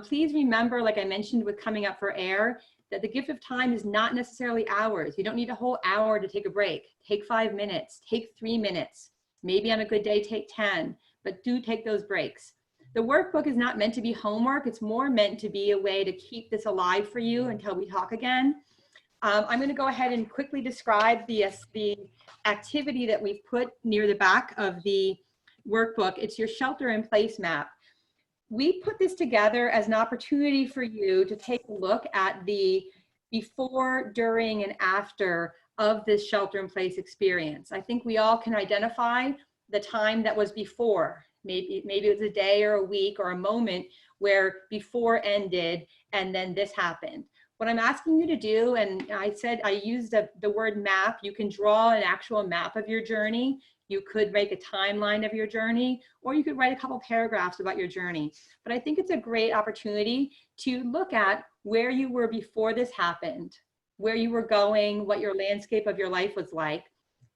Please remember, like I mentioned with coming up for air, that the gift of time is not necessarily hours. You don't need a whole hour to take a break. Take 5 minutes, take 3 minutes, maybe on a good day, take 10, but do take those breaks. The workbook is not meant to be homework. It's more meant to be a way to keep this alive for you until we talk again. I'm going to go ahead and quickly describe the activity that we've put near the back of the workbook. It's your shelter in place map. We put this together as an opportunity for you to take a look at the before, during, and after of this shelter in place experience. I think we all can identify the time that was before. Maybe it was a day or a week or a moment where before ended and then this happened. What I'm asking you to do, and I said I used the word map. You can draw an actual map of your journey. You could make a timeline of your journey, or you could write a couple paragraphs about your journey. But I think it's a great opportunity to look at where you were before this happened, where you were going, what your landscape of your life was like,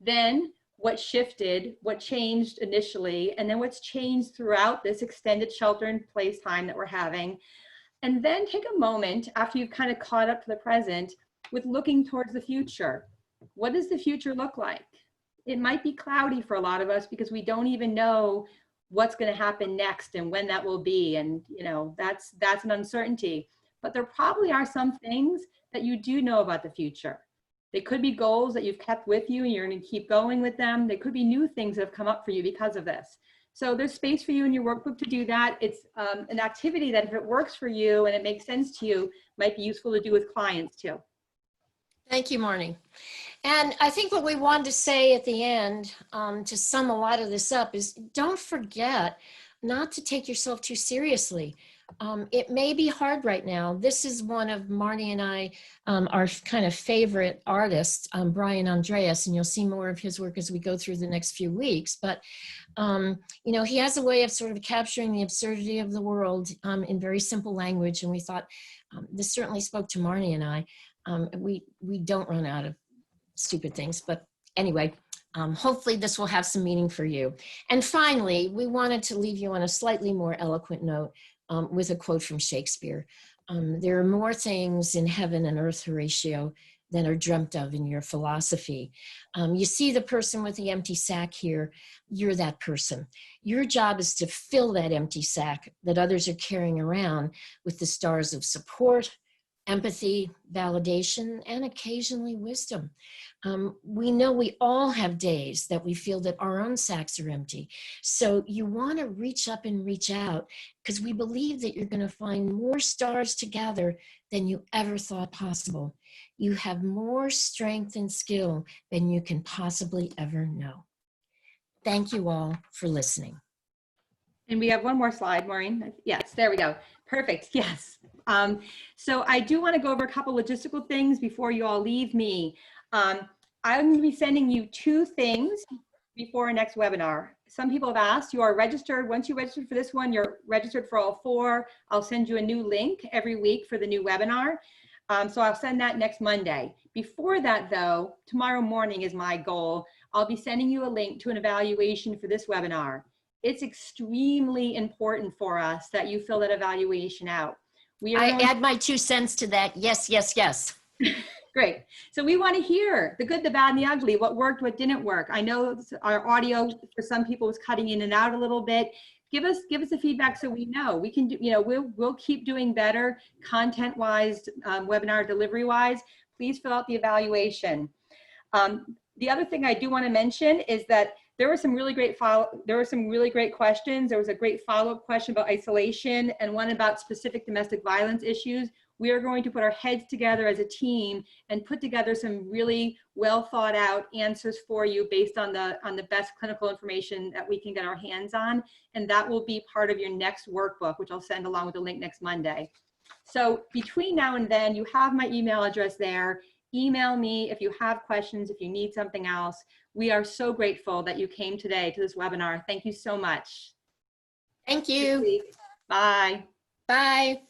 then what shifted, what changed initially, and then what's changed throughout this extended shelter in place time that we're having. And then take a moment after you've kind of caught up to the present with looking towards the future. What does the future look like? It might be cloudy for a lot of us because we don't even know what's going to happen next and when that will be. And, you know, that's an uncertainty. But there probably are some things that you do know about the future. They could be goals that you've kept with you and you're going to keep going with them. They could be new things that have come up for you because of this. So there's space for you in your workbook to do that. It's an activity that if it works for you and it makes sense to you, might be useful to do with clients too. Thank you, Marnie. And I think what we wanted to say at the end, to sum a lot of this up, is don't forget not to take yourself too seriously. It may be hard right now. This is one of Marnie and I, our kind of favorite artists, Brian Andreas, and you'll see more of his work as we go through the next few weeks. But, you know, he has a way of sort of capturing the absurdity of the world in very simple language. And we thought this certainly spoke to Marnie and I. We don't run out of stupid things, but anyway, hopefully this will have some meaning for you. And finally, we wanted to leave you on a slightly more eloquent note with a quote from Shakespeare. There are more things in heaven and earth, Horatio, than are dreamt of in your philosophy. You see the person with the empty sack here, you're that person. Your job is to fill that empty sack that others are carrying around with the stars of support, empathy, validation, and occasionally wisdom. We know we all have days that we feel that our own sacks are empty. So you want to reach up and reach out, because we believe that you're going to find more stars to gather than you ever thought possible. You have more strength and skill than you can possibly ever know. Thank you all for listening. And we have one more slide, Maureen. Yes, there we go. Perfect. Yes. So I do want to go over a couple logistical things before you all leave me. I'm going to be sending you 2 things before our next webinar. Some people have asked, you are registered. Once you registered for this one, you're registered for all 4. I'll send you a new link every week for the new webinar. So I'll send that next Monday. Before that though, tomorrow morning is my goal. I'll be sending you a link to an evaluation for this webinar. It's extremely important for us that you fill that evaluation out. I add my 2 cents to that. Yes, yes, yes. Great. So we want to hear the good, the bad, and the ugly, what worked, what didn't work. I know our audio for some people was cutting in and out a little bit. Give us the feedback so we know. We can do, we'll keep doing better content-wise, webinar delivery-wise. Please fill out the evaluation. The other thing I do want to mention is that there were some really great questions. There was a great follow-up question about isolation and one about specific domestic violence issues. We are going to put our heads together as a team and put together some really well thought out answers for you based on the best clinical information that we can get our hands on. And that will be part of your next workbook, which I'll send along with the link next Monday. So between now and then, you have my email address there. Email me if you have questions, if you need something else. We are so grateful that you came today to this webinar. Thank you so much. Thank you. Bye. Bye.